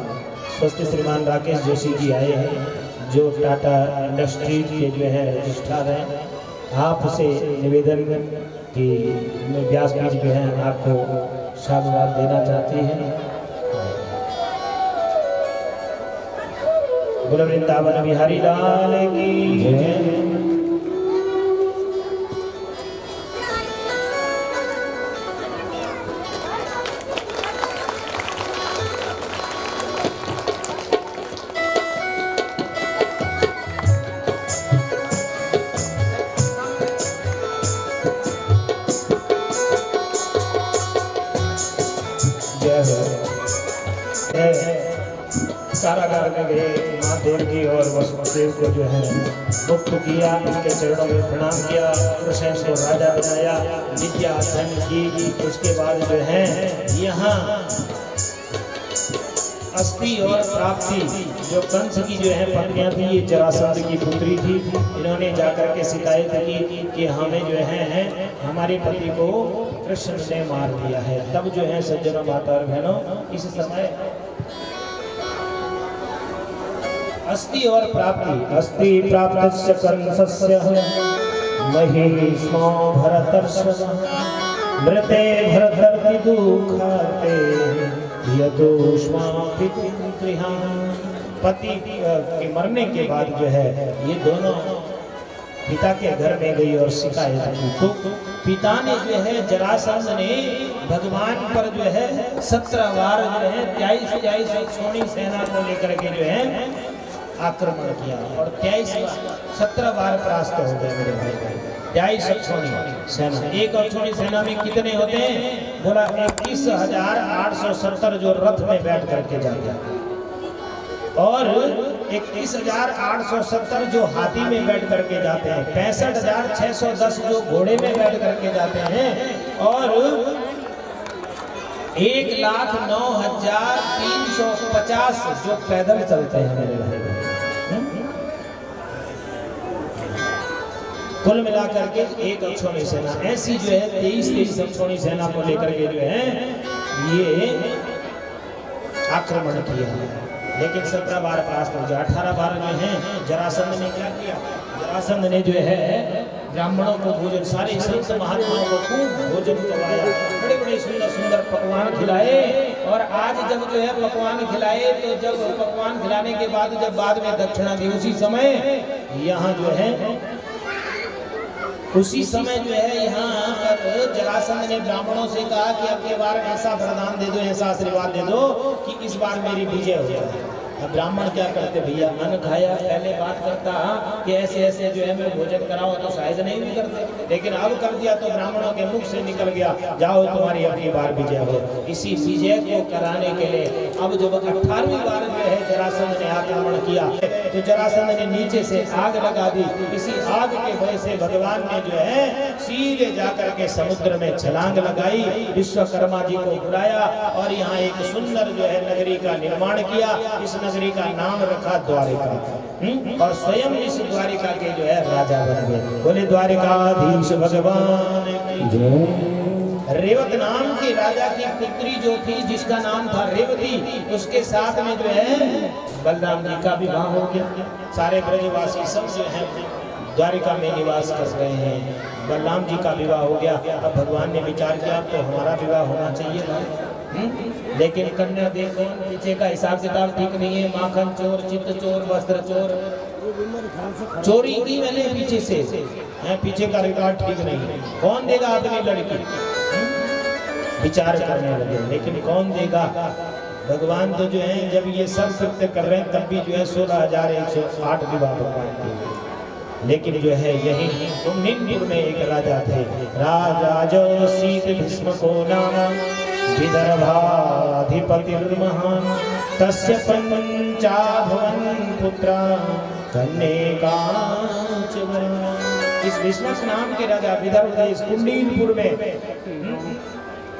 स्वस्थ श्रीमान राकेश जोशी जी आए हैं, जो टाटा इंडस्ट्रीज के जो है रजिस्ट्रार हैं। आपसे निवेदन कि व्यास जी जो है आपको साधुवाद देना चाहती हैं। बोलो वृंदावन बिहारी लाल की जय। कारागार में गए महादेव की और वसुदेव को जो है मुक्त किया, उनके चरणों में प्रणाम किया, कृष्ण को राजा बनाया, विद्या धन की। उसके बाद जो है यहाँ अस्थि और प्राप्ति, जो कंस की जो है पत्नियां थी, ये जरासंध की पुत्री थी, इन्होंने जाकर के शिकायत की कि हमें जो है हमारे पति को कृष्ण ने मार दिया है। तब जो है सज्जनों माता और बहनों, इस समय अस्थि और प्राप्ति, अस्थि प्राप्तस्य कंसस्य महिष्मो भरतर्षभ मृते भरतर्ति दुःखाते यदुष्मापितृहा। पति के मरने के बाद जो है ये दोनों पिता के घर में गई और शिकायत की। तो पिता ने जो है जरासंध ने भगवान पर जो है 17 बार जो है 23 छोड़ी सेना को लेकर के जो है आक्रमण किया और 17 बार परास्त हो गए मेरे भाई। 23 अक्षौणी सेना, एक अक्षौणी सेना में कितने होते हैं? बोला 21,870 जो रथ में बैठ करके जाते हैं और 21,870 जो हाथी में बैठ करके जाते हैं, 65,610 जो घोड़े में बैठ करके जाते हैं और 1,09,350 जो पैदल चलते हैं मेरे भाई। कुल मिलाकर के एक अक्षौणी सेना, ऐसी जो है 23 अक्षौणी सेना को लेकर के जो है ये आक्रमण किया। लेकिन 17 बार परास्त हो गया। 18 बार जो है जरासंध ने क्या किया? जरासंध ने जो है ब्राह्मणों को भोजन, सारे संत महात्माओं को खूब भोजन करवाया, बड़े बड़े सुंदर सुंदर पकवान खिलाए। और आज जब जो है पकवान खिलाए तो जब पकवान खिलाने के बाद जब बाद में दक्षिणा दी, उसी समय यहाँ जो है उसी समय जो है यहाँ पर जरासंध ने ब्राह्मणों से कहा कि अब की बार ऐसा वरदान दे दो, ऐसा आशीर्वाद दे दो कि इस बार मेरी विजय हो जाए। अब ब्राह्मण क्या करते भैया, अन्न खाया, पहले बात करता कि ऐसे ऐसे जो है मैं भोजन कराऊं तो शायद नहीं भी करते, लेकिन अब कर दिया तो ब्राह्मणों के मुख से निकल गया, जाओ तुम्हारी अब की बार विजय हो। इसी विजय को कराने के लिए अब जब 18वीं बार जो है जरासंध ने आक्रमण किया तो जरासंध ने नीचे से आग लगा दी। इसी आग के भय से भगवान ने जो है सीधे जाकर के समुद्र में छलांग लगाई, विश्वकर्मा जी को बुलाया और यहाँ एक सुंदर जो है नगरी का निर्माण किया। इस नगरी का नाम रखा द्वारिका और स्वयं इस द्वारिका के जो है राजा बन गए। बोले द्वारिकाधीश भगवान की जय। रेवत नाम की राजा की पुत्री जो थी, जिसका नाम था रेवती, उसके साथ में जो है बलराम जी का विवाह हो गया। सारे ब्रजवासी सब जो है द्वारिका में निवास कर रहे हैं, बलराम जी का विवाह हो गया। अब भगवान ने विचार किया तो हमारा विवाह होना चाहिए भाई। लेकिन कन्या देखो, पीछे का हिसाब किताब ठीक नहीं है, माखन चोर, चित्त चोर, वस्त्र चोर, चोरी की मैंने पीछे से है, पीछे का रिकॉर्ड ठीक नहीं है। कौन देगा अपनी लड़की? विचार करने लगे, लेकिन कौन देगा? भगवान तो जो है जब ये सब कृत्य कर रहे हैं तब भी जो है 16,108 विवाह भगवान के। लेकिन जो है यही कुम्भिनपुर में एक राजा थे, राजा जो शीत भीष्म को नाम विदर्भाधिपतिर्महान् तस्य पंचाभवन पुत्रा कन्यकाच वरा। इस भीष्मक नाम के राजा विदर्भ देश कुंडीनपुर में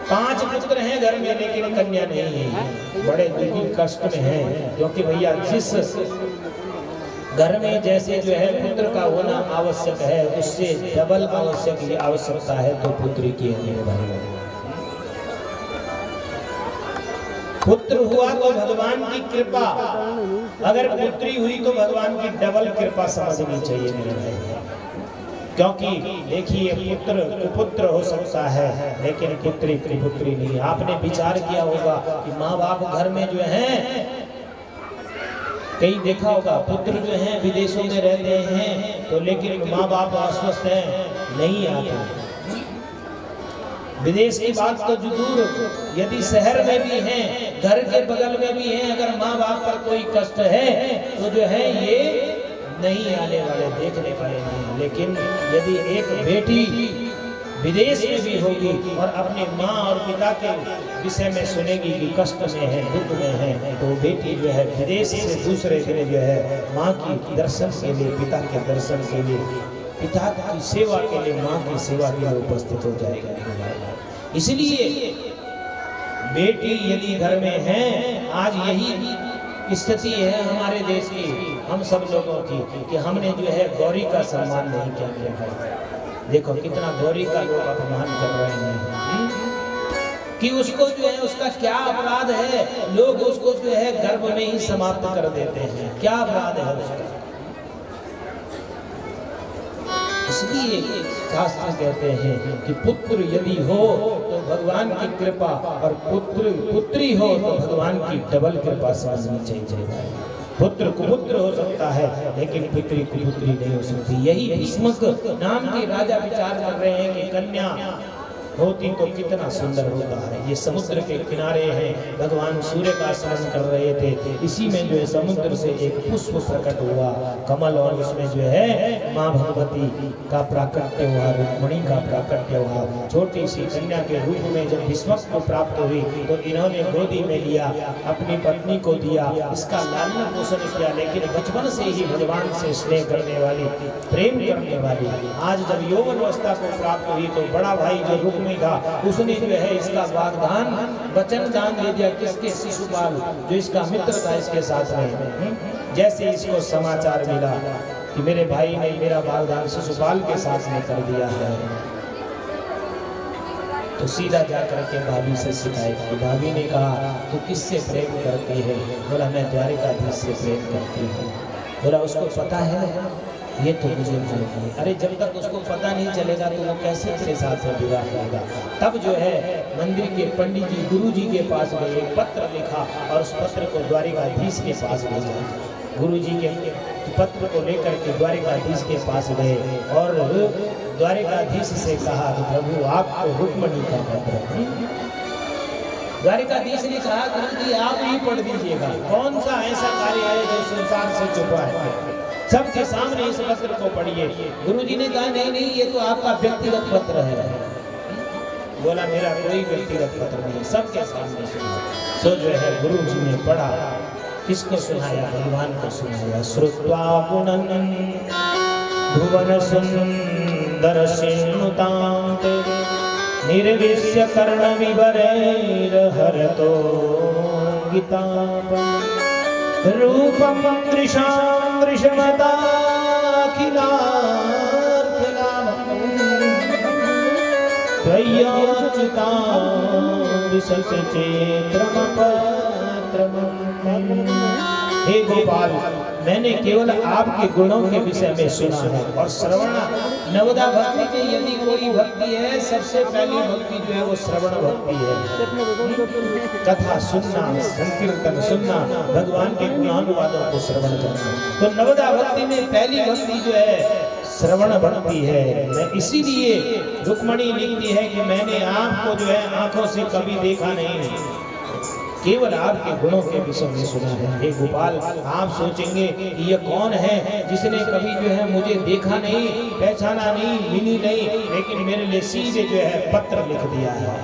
5 पुत्र हैं घर में, लेकिन कन्या नहीं है। बड़े दुखी कष्ट में हैं, क्योंकि भैया जिस घर में जैसे जो है पुत्र का होना आवश्यक है, उससे डबल आवश्यक ये आवश्यकता है तो पुत्री की है मेरे भाई। पुत्र हुआ तो भगवान की कृपा, अगर पुत्री हुई तो भगवान की डबल कृपा समझनी चाहिए मेरे भाई। क्योंकि देखिए पुत्र कुपुत्र हो सकता है, लेकिन पुत्री कुपुत्री नहीं। आपने विचार किया होगा कि माँ बाप घर में जो है, कई देखा होगा पुत्र जो हैं विदेशों में रहते हैं तो, लेकिन माँ बाप अस्वस्थ हैं नहीं आते। विदेश की बात तो जो दूर, यदि शहर में भी हैं, घर के बगल में भी हैं, अगर माँ बाप पर कोई कष्ट है तो जो है ये नहीं आने वाले, देखने वाले नहीं। लेकिन यदि एक बेटी विदेश में भी होगी और अपनी माँ और पिता के विषय में सुनेगी कि कष्ट में है, दुख में है, तो बेटी जो है विदेश से दूसरे दिन जो है माँ की दर्शन के लिए, पिता के दर्शन के लिए, पिता की सेवा के लिए, माँ की सेवा के लिए उपस्थित हो जाएगा। इसलिए बेटी यदि घर में है, आज यही स्थिति है हमारे देश की, हम सब लोगों की, कि हमने जो है गौरी का सम्मान नहीं किया मेरे भाई। देखो कितना गौरी का लोग अपमान कर रहे हैं कि उसको जो है उसका क्या अपराध है, लोग उसको जो है गर्भ में ही समाप्त कर देते हैं। क्या अपराध है उसका? इसलिए शास्त्र कहते हैं कि पुत्र यदि हो तो भगवान की कृपा, और पुत्री हो तो भगवान की डबल कृपा समझनी चाहिए। पुत्र कुपुत्र हो सकता है, लेकिन पुत्री कुपुत्री नहीं हो सकती। यही भीष्मक नाम के राजा विचार कर रहे हैं कि कन्या होती तो कितना सुंदर होता है। ये समुद्र के किनारे हैं, भगवान सूर्य का स्मरण कर रहे थे। इसी में जो है समुद्र से एक पुष्प प्रकट हुआ, कमल, और उसमें जो है माँ भगवती का प्राकट्य हुआ, रुक्मिणी का प्राकट्य हुआ। छोटी सी कन्या के रूप में जब भीष्मक को प्राप्त हुई तो इन्होंने गोदी में लिया, अपनी पत्नी को दिया, इसका लालन पोषण किया। लेकिन बचपन से ही भगवान से स्नेह करने वाली, प्रेम करने वाली, आज जब यौवन अवस्था को प्राप्त हुई तो बड़ा भाई जो था उसने जो है इसका वाग्दान, वचन दान दे दिया। किसके? शिशुपाल, जो इसका मित्र था इसके साथ में। जैसे इसको समाचार मिला कि मेरे भाई ने मेरा वाग्दान शिशुपाल के साथ में कर दिया है, तो सीधा जाकर के भाभी से शिकायत की। भाभी ने कहा तू किससे प्रेम करती है? बोला मैं द्वारिकाधीश से प्रेम करती हूँ। बोला उसको पता है? ये तो मुझे मालूम नहीं। अरे जब तक उसको पता नहीं चलेगा तो वो कैसे तेरे साथ में विवाह करेगा? तब जो है मंदिर के पंडित जी गुरु जी के पास गए, एक पत्र लिखा और उस पत्र को द्वारिकाधीश के पास भेजा। गुरु जी के पत्र को लेकर के द्वारिकाधीश के पास गए और द्वारिकाधीश से कहा कि प्रभु आपको रुक्मिणी का पत्र। द्वारिकाधीश ने कहा गुरु जी आप ही पढ़ दीजिएगा, कौन सा ऐसा कार्य है जो संसार से छुपा है, सबके सामने इस पत्र को पढ़िए। गुरुजी ने कहा नहीं नहीं, ये तो आपका व्यक्तिगत पत्र है। बोला मेरा कोई व्यक्तिगत पत्र नहीं है, सबके सामने सुना। सो जो है गुरुजी ने पढ़ा, किसको सुनाया? भगवान को सुनाया। श्रुत्वा गुणं भुवन सुंदर सिन्नुतांत निर्विश्य कर्ण विवरैर हरतो गीताप रूपम दृशां दृशमताखिलार्थलाभं त्वय्याच्युतां विसचेत्रमपत्रमं। हे गोपाल, मैंने केवल आपके गुणों के विषय में सुना है। और श्रवण नवदा भक्ति में यदि कोई भक्ति है, सबसे पहली भक्ति जो है वो श्रवण भक्ति है। कथा सुनना, संकीर्तन सुनना, भगवान के गुणानुवादों को श्रवण करना। तो नवदा भक्ति में पहली भक्ति जो है श्रवण भक्ति है। मैं इसीलिए रुक्मिणी लिखती है कि मैंने आपको जो है आंखों से कभी देखा नहीं, केवल आपके गुणों के विषय में सुना है। हे गोपाल, आप सोचेंगे कि ये कौन है जिसने कभी जो है मुझे देखा नहीं, पहचाना नहीं, मिली नहीं, लेकिन मेरे लिए सीधे जो है पत्र लिख दिया है।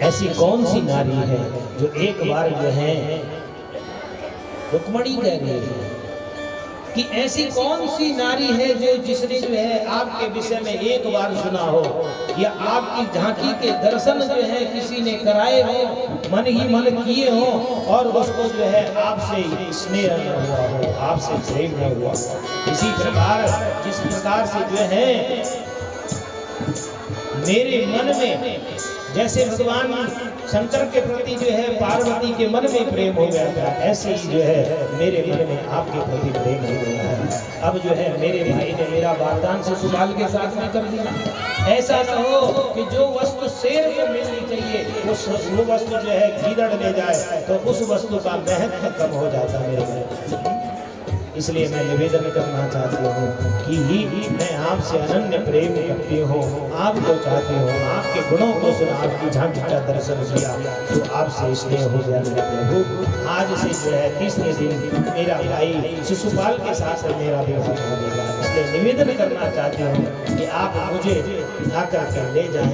ऐसी कौन सी नारी है जो एक बार जो है, रुक्मणी कह रही है कि ऐसी कौन सी नारी है जो जिसने जो है आपके विषय में एक बार सुना हो, या आपकी झांकी के दर्शन जो है किसी ने कराए हो, मन ही मन किए हो, और उसको जो है आपसे स्नेह न हुआ हो, आपसे प्रेम न हुआ हो। इसी प्रकार जिस प्रकार से जो है मेरे मन में जैसे भगवान शंकर के प्रति जो है पार्वती के मन में प्रेम हो गया था, ऐसे ही जो है मेरे मन में आपके प्रति प्रेम हो गया है। अब जो है मेरे भाई ने मेरा वरदान शिशुपाल के साथ में कर दिया। ऐसा न हो कि जो वस्तु शेर को मिलनी चाहिए वो वस्तु जो है गीदड़ ले जाए, तो उस वस्तु का महत्व कम हो जाता मेरे भाई। इसलिए मैं निवेदन करना चाहती हूँ कि मैं आपसे अनन्य प्रेम करती हूँ, आपको चाहती हूँ, आपके गुणों को सुना, आपकी झांकी का दर्शन किया तो आपसे स्नेह हो गया मेरा प्रभु। आज से जो है तीसरे दिन मेरा भाई शिशुपाल के साथ मेरा विवाह हो गया। इसलिए निवेदन करना चाहती हूँ कि आप मुझे आकर के ले जाएं,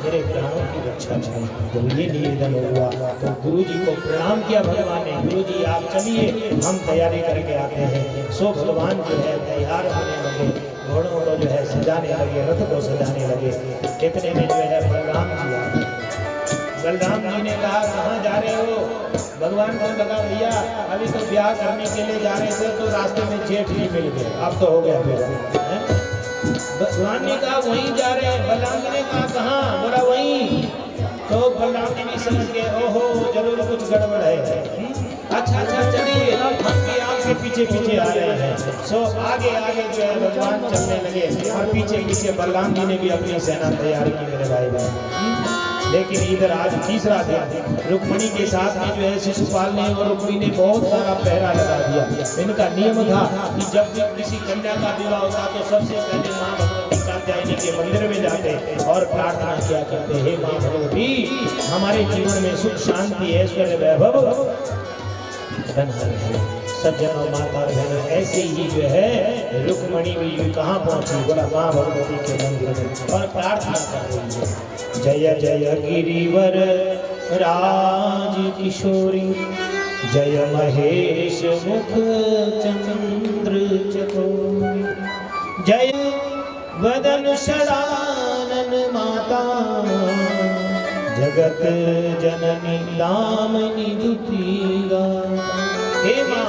मेरे प्राणों की रक्षा करें। जब ये निवेदन हुआ तो गुरु जी को प्रणाम किया भगवान ने। गुरु जी आप चलिए, हम तैयारी करके आते हैं। सो भगवान जो है तैयार होने लगे, घोड़ों को जो है सजाने लगे, रथ को सजाने लगे। इतने में जो है बलराम जी आ गए। बलराम जी ने कहा कहाँ जा रहे हो? भगवान को लगा भैया अभी तो ब्याह करने के लिए जा रहे थे तो रास्ते में जेठ जी मिल गए, अब तो हो गया फिर। भगवान ने कहा वहीं जा रहे हैं। बलराम जी ने कहा कहाँ? बोला वहीं। तो बलराम जी भी समझ गए ओहो जरूर कुछ गड़बड़ है। अच्छा चलिए, हम भी आपके पीछे पीछे आ रहे हैं। सो आगे आगे जो है भगवान चलने लगे और पीछे पीछे बलराम जी ने भी अपनी सेना तैयार की मेरे भाई बहन। लेकिन इधर आज तीसरा दिन रुक्मणी के साथ में जो है शिशुपाल ने और रुक्मणी ने बहुत सारा पहरा लगा दिया। इनका नियम था कि जब भी किसी कन्या का विवाह होता तो सबसे पहले माँ भगवती कात्यायनी के मंदिर में जाते और प्रार्थना किया करते, हे माँ भगवती हमारे जीवन में सुख शांति ऐश्वर्य वैभव सज्जन और माता बहन। ऐसे ही जो है रुक्मणी भी कहाँ पहुंची? बोला माँ भगवती के मंदिर में और प्रार्थना कर रही है, जय जय गिरिवर राज किशोरी, जय महेश मुख चंद्र चकोरी, जय वदन शरानन माता, जगत जननी दामनी दुतिया। हे माँ,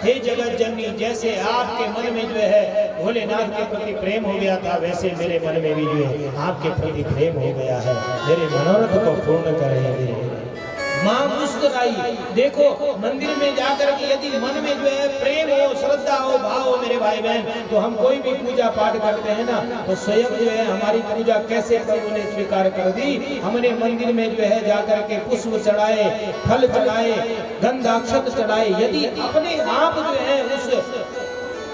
हे जगत जननी, जैसे आपके मन में जो है भोलेनाथ के प्रति प्रेम हो गया था, वैसे मेरे मन में भी जो है आपके प्रति प्रेम हो गया है। मेरे मनोरथ को पूर्ण करें मेरे। माँ मुस्कुराई। देखो मंदिर में जाकर के यदि मन में जो है प्रेम हो, श्रद्धा हो, भाव हो मेरे भाई बहन, तो हम कोई भी पूजा पाठ करते हैं ना तो स्वयं जो है हमारी पूजा कैसे प्रभु ने स्वीकार कर दी। हमने मंदिर में जो है जाकर के पुष्प चढ़ाए, फल चढ़ाए, गंधाक्षत चढ़ाए। यदि अपने आप जो है उस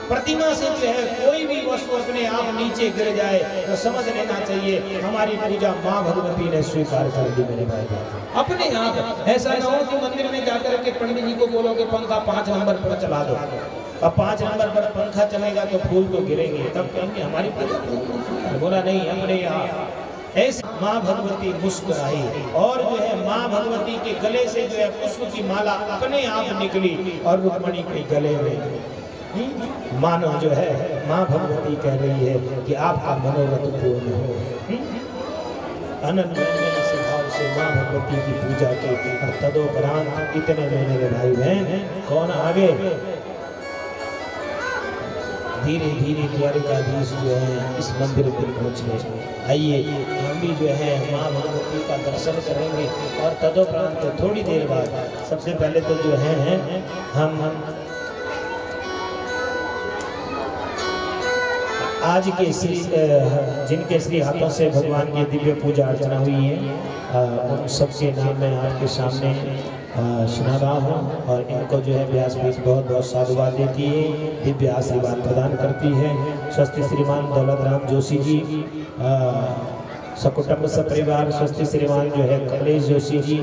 प्रतिमा से जो है कोई भी वस्तु अपने आप नीचे गिर जाए तो समझ लेना चाहिए हमारी पूजा माँ भगवती ने स्वीकार कर दी मेरे भाई बहन। अपने आप ऐसा ना हो कि मंदिर में जाकर के पंडित जी को बोलो कि पंखा 5 नंबर पर चला दो। अब 5 नंबर पर पंखा चलेगा तो फूल तो गिरेंगे, तब कहेंगे हमारी पूजा। बोला नहीं, अपने आप। ऐसे माँ भगवती मुस्कुराई और जो है माँ भगवती के गले से जो है पुष्प की माला अपने आप निकली और रुक्मणी के गले में मानो जो है माँ भगवती कह रही है कि आपका मनोरथ पूर्ण हो। अनंत से भाव से माँ भगवती की पूजा के और तदोपरांत इतने में मेरे भाई बहन कौन आगे धीरे धीरे द्वारिकाधीश जो है इस मंदिर पर पहुँचे। आइए हम भी जो है माँ भगवती का दर्शन करेंगे और तदोपरांत थोड़ी देर बाद सबसे पहले तो जो है हम आज के श्री जिनके श्री हाथों से भगवान की दिव्य पूजा अर्चना हुई है उन सबके नाम मैं आपके सामने सुना रहा हूँ और इनको जो है व्यासपीठ बहुत बहुत साधुवाद देती है, दिव्य आशीर्वाद प्रदान करती है। स्वस्ति श्रीमान दौलत राम जोशी जी, सकुटुंब सपरिवार स्वस्ति श्रीमान जो है कमलेश जोशी जी,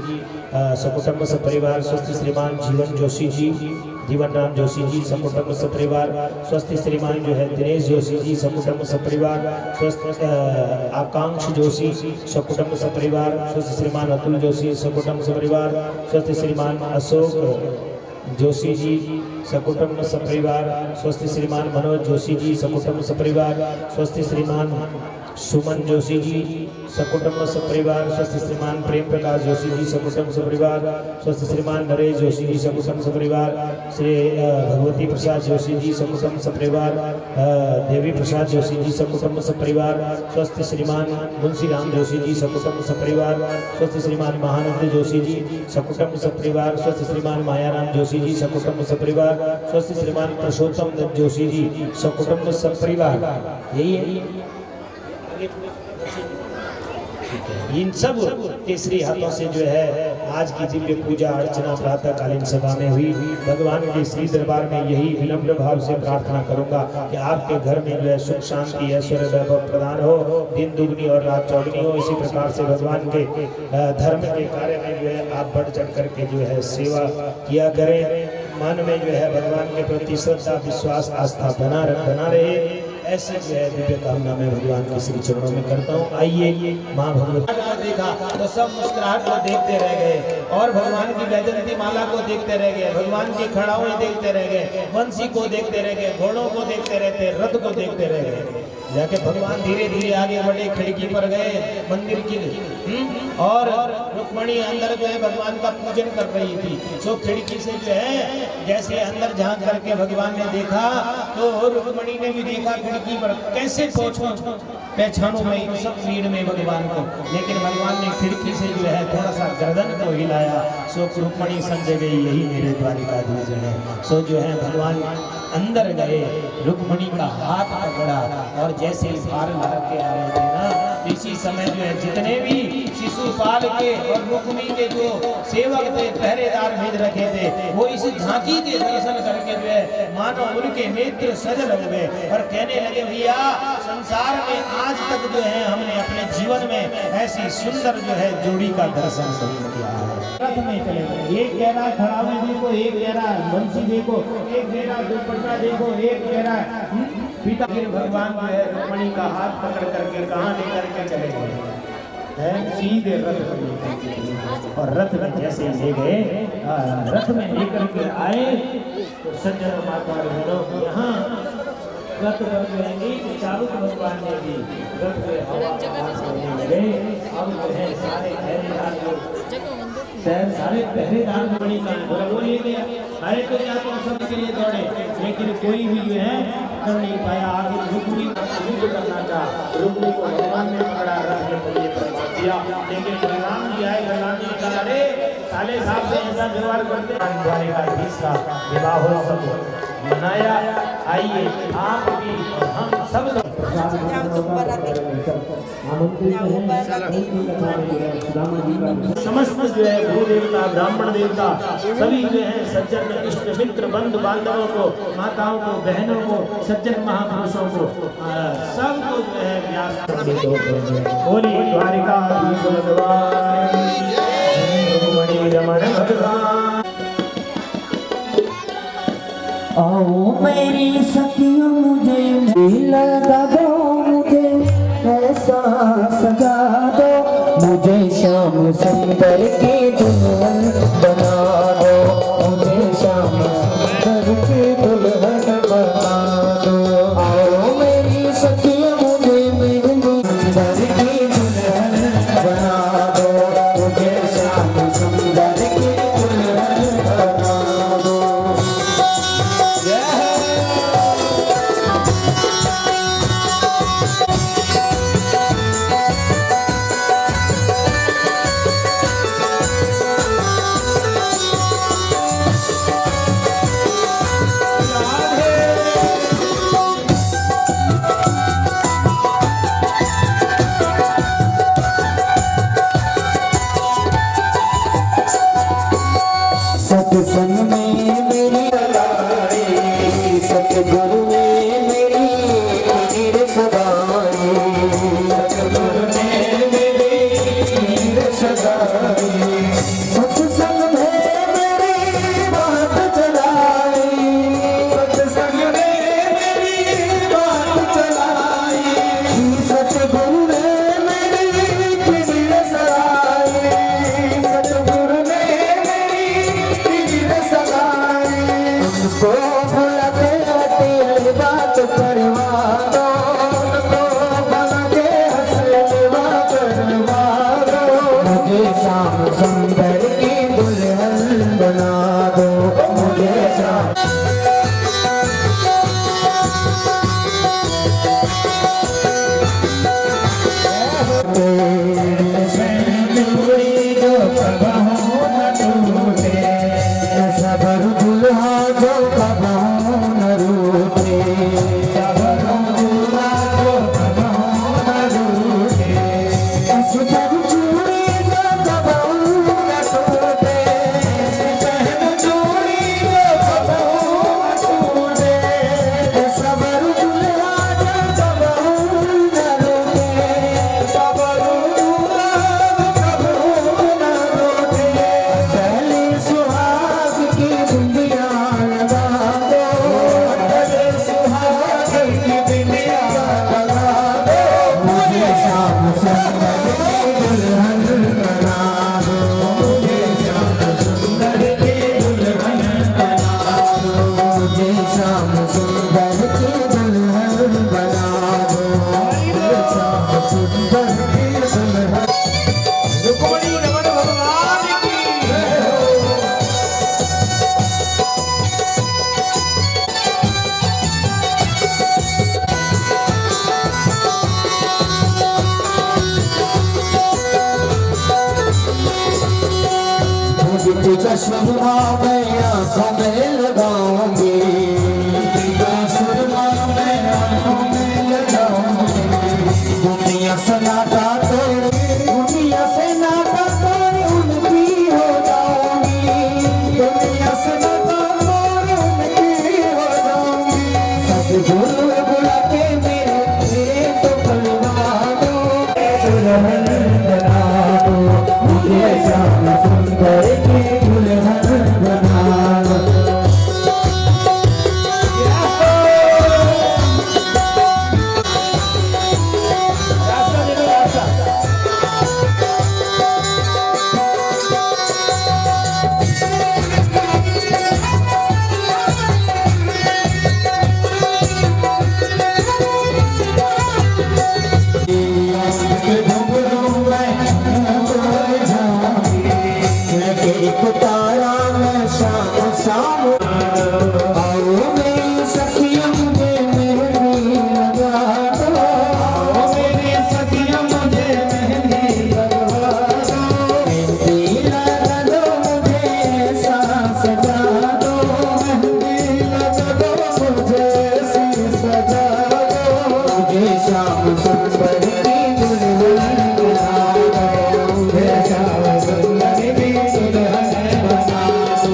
सकुटुंब सपरिवार स्वस्ति श्रीमान जीवन जोशी जी, जीवन राम जोशी जी सकुटुंब सपरिवार। स्वस्थ श्रीमान जो है दिनेश जोशी जी सकुटुंब सपरिवार। स्वस्थ आकांक्ष जोशी सकुटुंब सपरिवार। स्वस्थ श्रीमान अतुल जोशी सकुटुंब सपरिवार। स्वस्थ श्रीमान अशोक जोशी जी सकुटुंब सपरिवार। स्वस्थ श्रीमान मनोज जोशी जी सकुटुंब सपरिवार। स्वस्थ श्रीमान सुमन जोशी जी सकुटुंब सपरिवार। स्वस्थ श्रीमान प्रेम प्रकाश जोशी जी सकुटुंब सपरिवार। स्वस्थ श्रीमान नरेश जोशी जी सकुटुंब सपरिवार। श्री भगवती प्रसाद जोशी जी सकुटुंब सपरिवार। देवी प्रसाद जोशी जी सकुटुंब सपरिवार। स्वस्थ श्रीमान मुंशी राम जोशी जी सकुटुंब सपरिवार। स्वस्थ श्रीमान महानंद जोशी जी सकुटुंब सपरिवार। स्वस्थ श्रीमान मायाराम जोशी जी सकुटुंब सपरिवार। स्वस्थ श्रीमान पुरुषोत्तम जोशी जी सकुटुंब सपरिवार। यही है इन सब केसरी हाथों से जो है आज की दिव्य पूजा अर्चना प्रातः कालीन सभा में हुई। भगवान के श्री दरबार में यही विनम्र भाव से प्रार्थना करूंगा कि आपके घर में जो है सुख शांति ऐश्वर्य वैभव प्रदान हो, दिन दुगनी और रात चौगनी हो। इसी प्रकार से भगवान के धर्म के कार्य में जो है आप बढ़ चढ़ करके जो है सेवा किया करें। मन में जो है भगवान के प्रति श्रद्धा विश्वास आस्था बना रहे। ऐसे जो है दिव्य कामना में भगवान के श्री चरणों में करता हूँ। आइए माँ भगवती को देखा तो सब मुस्कुराहट को देखते रह गए और भगवान की वैजयंती माला को देखते रह गए, भगवान की खड़ाओं देखते रह गए, वंशी को देखते रह गए, घोड़ों को देखते रहते, रथ को देखते रह गए। जाके भगवान धीरे धीरे आगे बढ़े, खिड़की पर गए मंदिर की और रुक्मणी अंदर जो है भगवान का पूजन कर रही थी। सो खिड़की से जो है जैसे अंदर झांक करके भगवान ने देखा तो रुक्मणी ने भी देखा खिड़की पर, कैसे पहचानूं मैं इन सब भीड़ में भगवान को। लेकिन भगवान ने खिड़की से जो है थोड़ा सा गर्दन को हिलाया। सो रुक्मणी समझ गई यही मेरे द्वारिकाधीश है। सो जो है भगवान अंदर गए, रुक्मणी का हाथ पकड़ा और जैसे ही बाहर लगा के आ रहे थे ना, इसी समय जो है जितने भी शिशुपाल के और रुक्मी के जो सेवक थे, पहरेदार भेज रखे थे, वो इस झांकी के दर्शन करके जो है मानो उनके नेत्र सजल हो गए और कहने लगे भैया संसार में आज तक जो है हमने अपने जीवन में ऐसी सुंदर जो है जोड़ी का दर्शन नहीं किया है। रथ में चले गए, एक कह रहा खड़ा में देखो, एक कह रहा बंसी देखो, एक कह रहा दुपट्टा देखो, एक कह रहा पिता। फिर भगवान जो है रुक्मणी का हाथ पकड़ करके कहाँ लेकर के चले गए, सीधे रथ में। और रथ में जैसे ले गए, रथ में लेकर के आए तो सज्जन माता बहनों यहाँ रथ पर जाएंगे चारों भगवान ने भी रथ पे हवा करने लगे। अब जो है सारे पहरेदार रुक्मणी का वो ले गया। अरे तो या तो सब के लिए दौड़े, लेकिन कोई भी जो है कर नहीं पाया। आगे रुक्मणी युद्ध करना था, रुक्मणी को भगवान ने पकड़ा, रथ के पहिए पर बांध दिया। लेकिन बलराम जी आए, बलराम जी कहा अरे साले साहब से ऐसा व्यवहार करते। द्वारिकाधीश का विवाहोत्सव मनाया। आइए आप भी हम सब लोग समस्त जो है भू देवता ब्राह्मण देवता सभी जो है सज्जन इष्ट मित्र बंधु बांधवों को, माताओं को, बहनों को, सज्जन महापुरुषों को सबको जो है व्यास बोली द्वारिकाधीश भगवान रमण भगवान। आओ मेरी सखियों मुझे लगा दो, मुझे ऐसा सजा दो, मुझे श्याम सुंदर की दुल्हन बना दो, मुझे श्याम सुंदर की दुल्हन बना दो। आओ मेरी सखियों मुझे सुंदर की दुल्हन बना दो, मुझे श्याम सुंदर की दुल्हन बना दो। सत्संग में मेरी लगाई, सतगुरु में मेरी नीर सगाई, सतगुरु में मेरी नीर सगाई। सत्संग में मेरी बात चलाई, मुझे श्याम सुंदर की दुल्हन बना दो, मुझे श्याम सबर दुल्हा जो कबहू न रूठे, सबर दुल्हा जो कबहू न रूठे, सुबह चूड़ी जो कबहू न टूटे, सुबह चूड़ी जो कबहू न टूटे, सबर दुल्हा जो कबहू न रूठे, सबर दुल्हा जो कबहू न रूठे, पहले सुहाग की बिंदिया लगा दो, पहले सुहाग की बिंदिया लगा दो, मुझे श्याम सुंदर की दुल्हन बना दो, मुझे श्याम सुंदर की दुल्हन बना दो, मुझे श्याम सुंदर की दुल्हन बना दो, मुझे श्याम सुंदर की दुल्हन। रुक्मणी रमण भगवान की जय हो। तुझका सुरमा मैं आंखों में लगाऊंगी, तुझका सुरमा मैं आंखों में लगाऊंगी, दुनिया से नाता तोड़, दुनिया से नाता तोड़ उनकी हो जाऊंगी, दुनिया से नाता तोड़ उनकी हो जाऊंगी, सतगुरु बुला के मेरे तो बुलवा दो, दुल्हन बना दो, मुझे श्याम सुंदर की दुल्हन बना दो। रास्ता दे दो रास्ता। एक तारा मैं शाम शाम आओ मेरी सखियां मुझे मेहंदी लगा दो, आओ मेरी सखियां मुझे मेहंदी लगवा दो, मेहंदी लगा दो मुझे ऐसा सजा दो, मेहंदी लगा दो मुझे ऐसी सजा दो, मुझे श्याम सुंदर की दुल्हन बना दो, मुझे श्याम सुंदर की दुल्हन बना दो।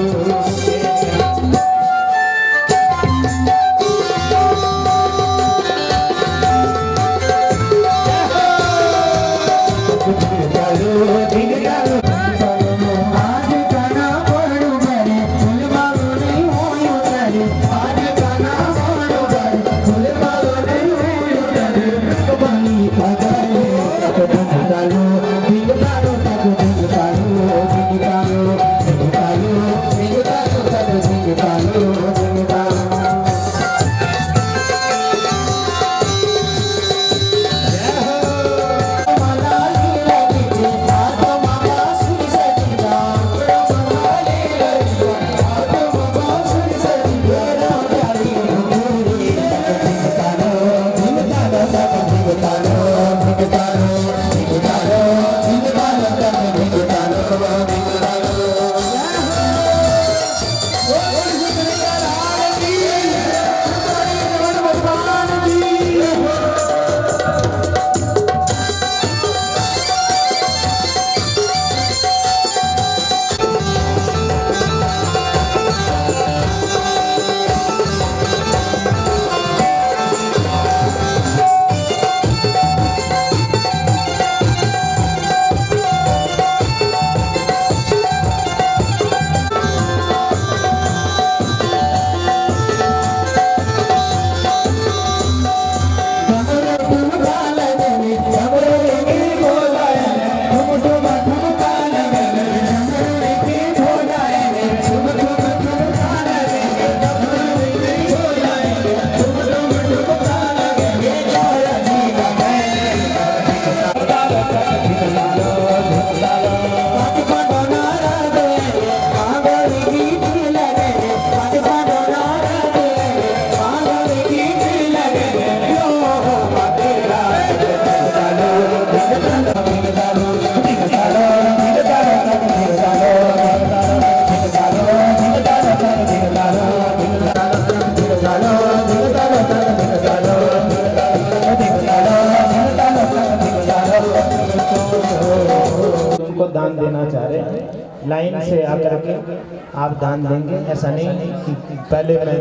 आज गाना बोलू घरे फूल मारो नहीं होयो घरे, आज गाना बोलू घरे फूल मारो नहीं होयो घरे, कबाली पगाले तब दिन डालो, दिन डालो तब दिन डालो, दिन डालो दिन डालो, दिन डालो तब दिन डालो, दिन डालो। सारे लाइन से आकर के आप दान देंगे, ऐसा नहीं कि पहले मैं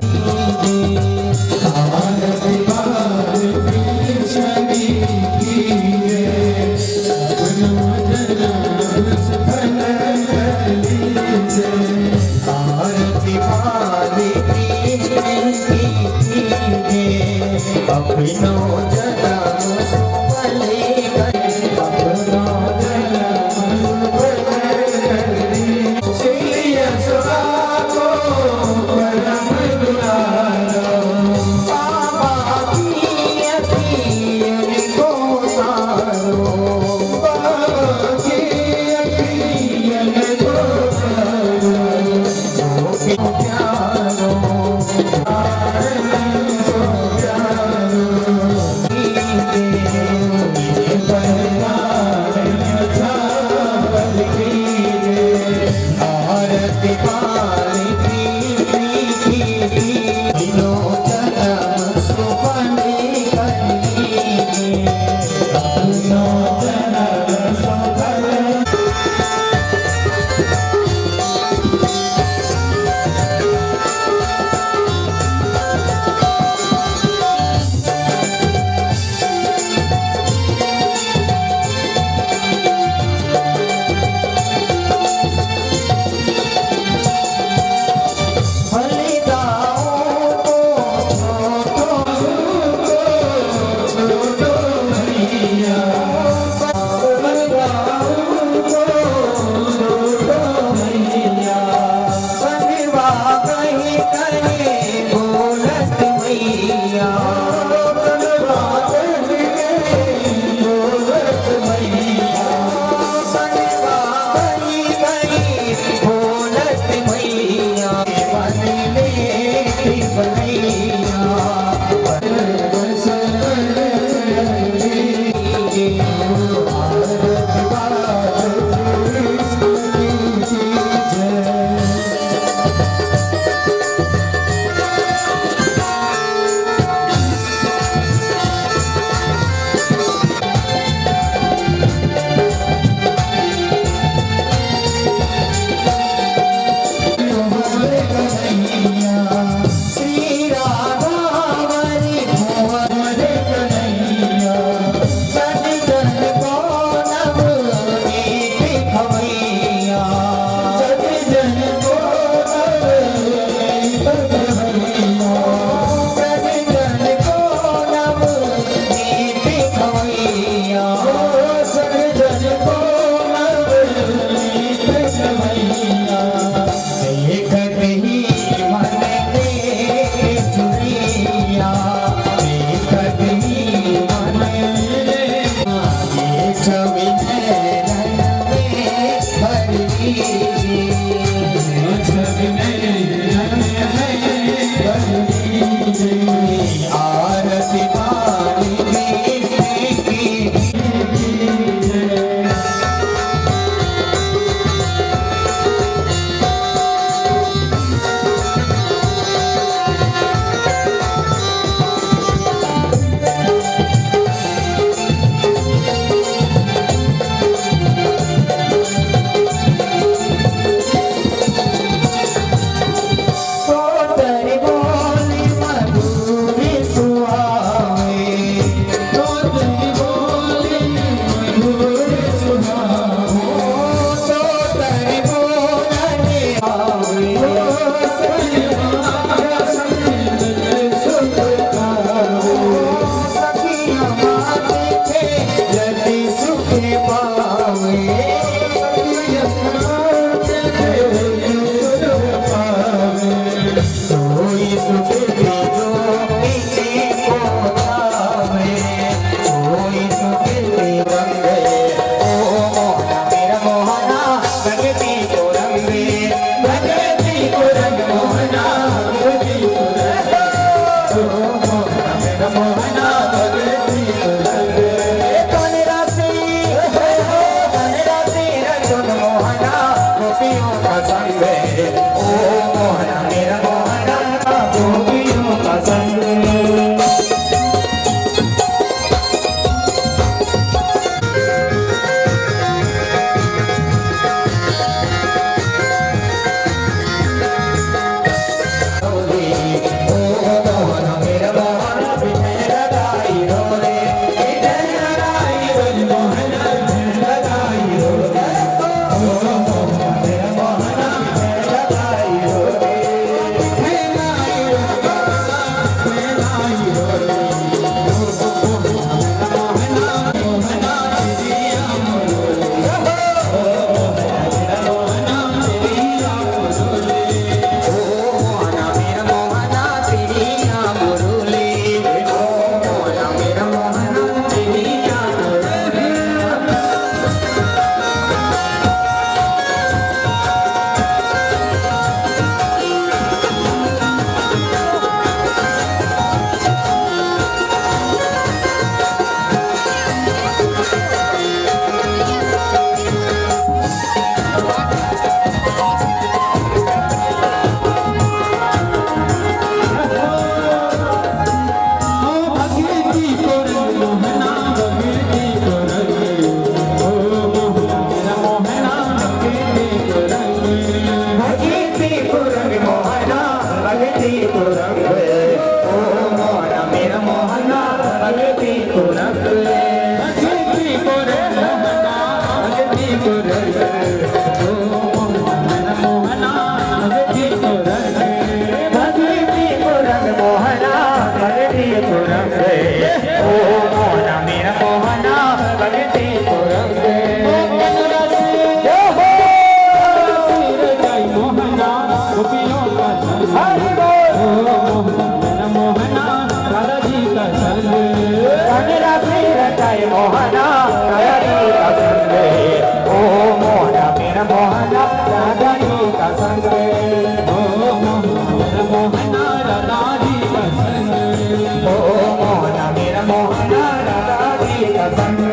भगती को रंग ओ मोहन मेरा मोहना भगती को रंग भगती को रंग भगती को रंग ओ मोहन मोहना भगती को रंग भगती को रंग मोहना भगती को रंग ओ मोहन मेरा मोहना भगती को रंग मोहना राधा का संग ओ मोहना मेरा मोहना राधा का संग ओ मोहना राधा का संग ओ मोहना मेरा मोहना राधा का संग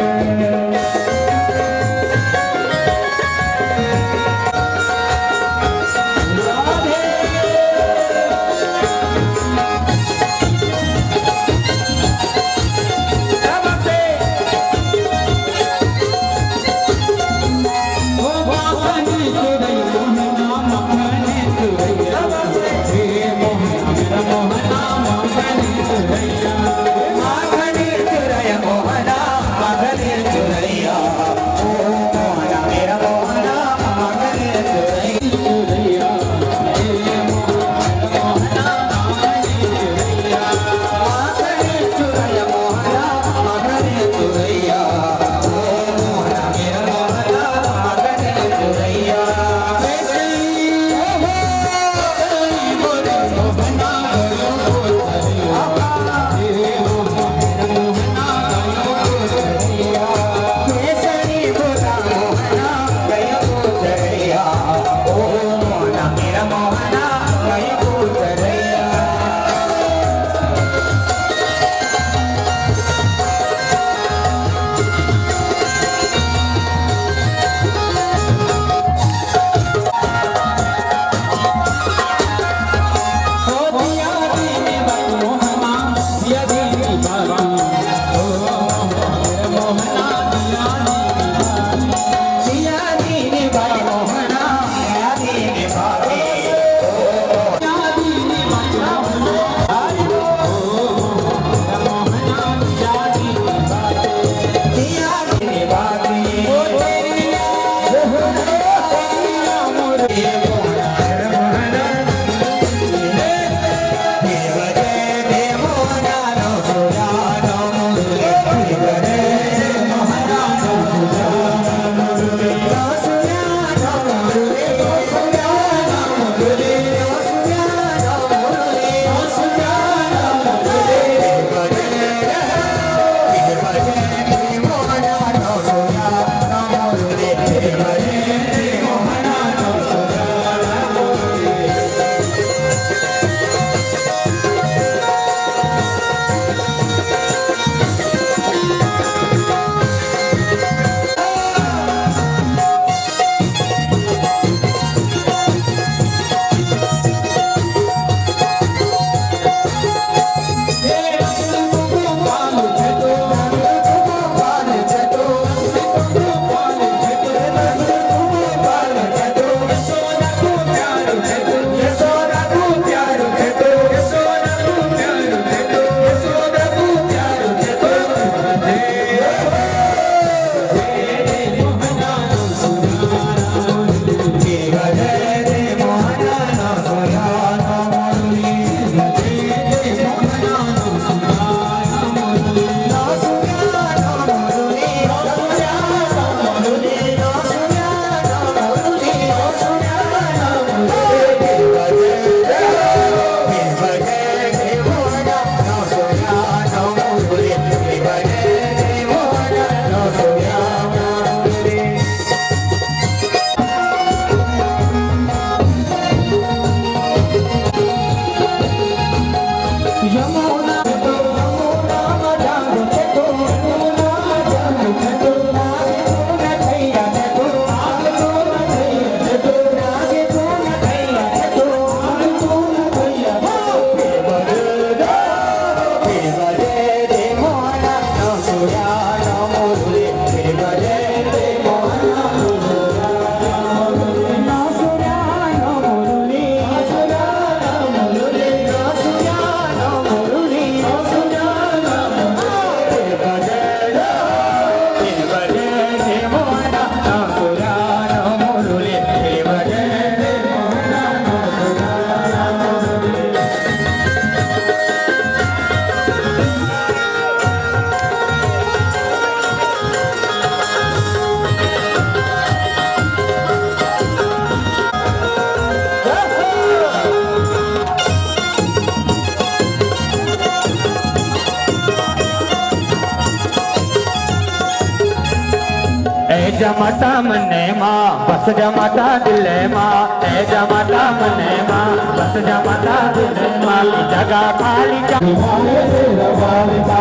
जमाता मने माँ बस जमाता दिले माँ ए जमाता मने माँ बस जमाता दिले माँ जगह खाली माए से रवालता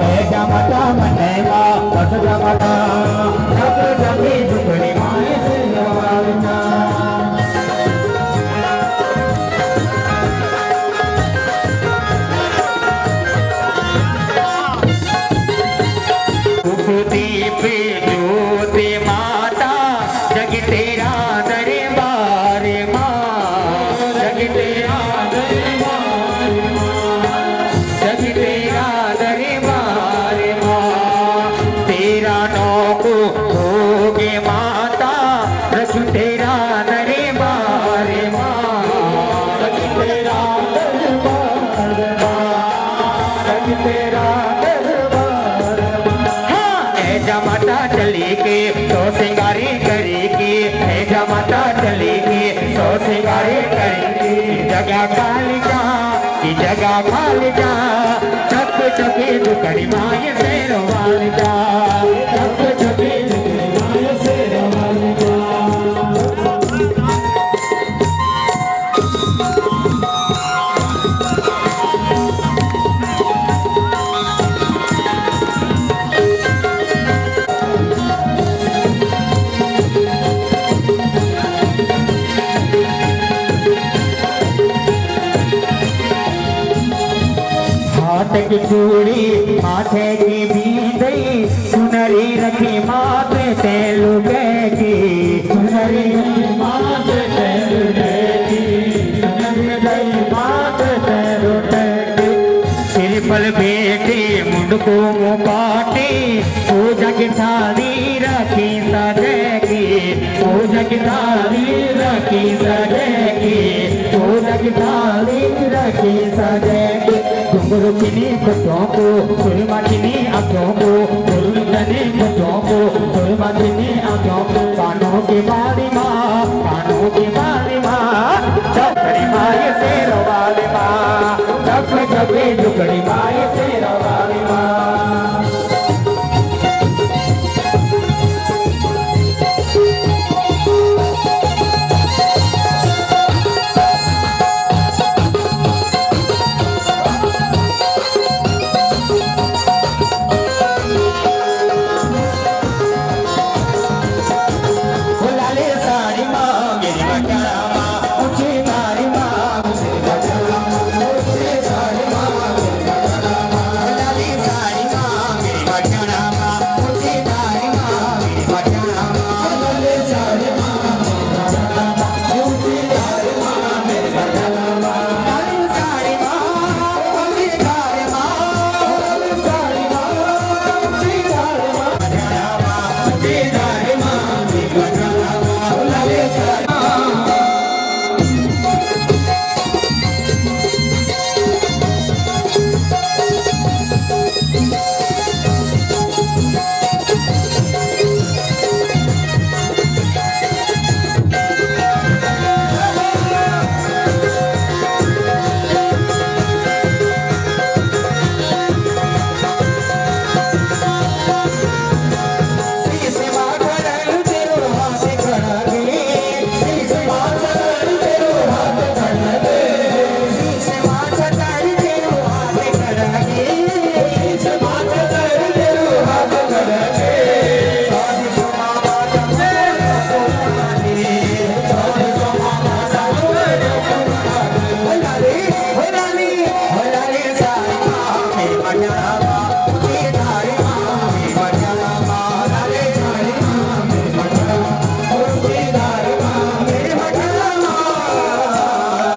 ए जमाता मने माँ बस जमाता जब जगी झुकड़ी माए से रवालता दीप ज्योति माता जग तेरा दरबार माँ जग तेरा दरबार माँ जग तेरा दरबार माँ तेरा नौको होगे माता रख तेरा दरबार माँ रख तेरा दरबार माँ रख तेरा जमाता चली के तो सिंगारी करेगी है जमाता चलेगी तो सिंगारी करेगी जगह खाली जा की जगह खाली जा चक चके दुकड़ी माए से रोवाल जा चक चके दुकड़ी माए से रोवाल जा हाथ की चूड़ी माथे की बींदी सुनरी रखी माथे से लुगे की सुनरी रखी माथे से लुगे की सुनरी रखी माथे से लुगे की सिर पर बेटी मुंडको मुकाटी पूजा की थाली रखी सजेगी पूजा की थाली रखी सजेगी पूजा की थाली रखी सजेगी घुंघरू किनी बच्चों को सुरमा किनी आँखों को गुरुजनी बच्चों को सुरमा किनी आँखों को कानों की बाली माँ कानों की बाली माँ चपड़ी माँ ये शेरों वाली माँ चप चपे झुकड़ी माँ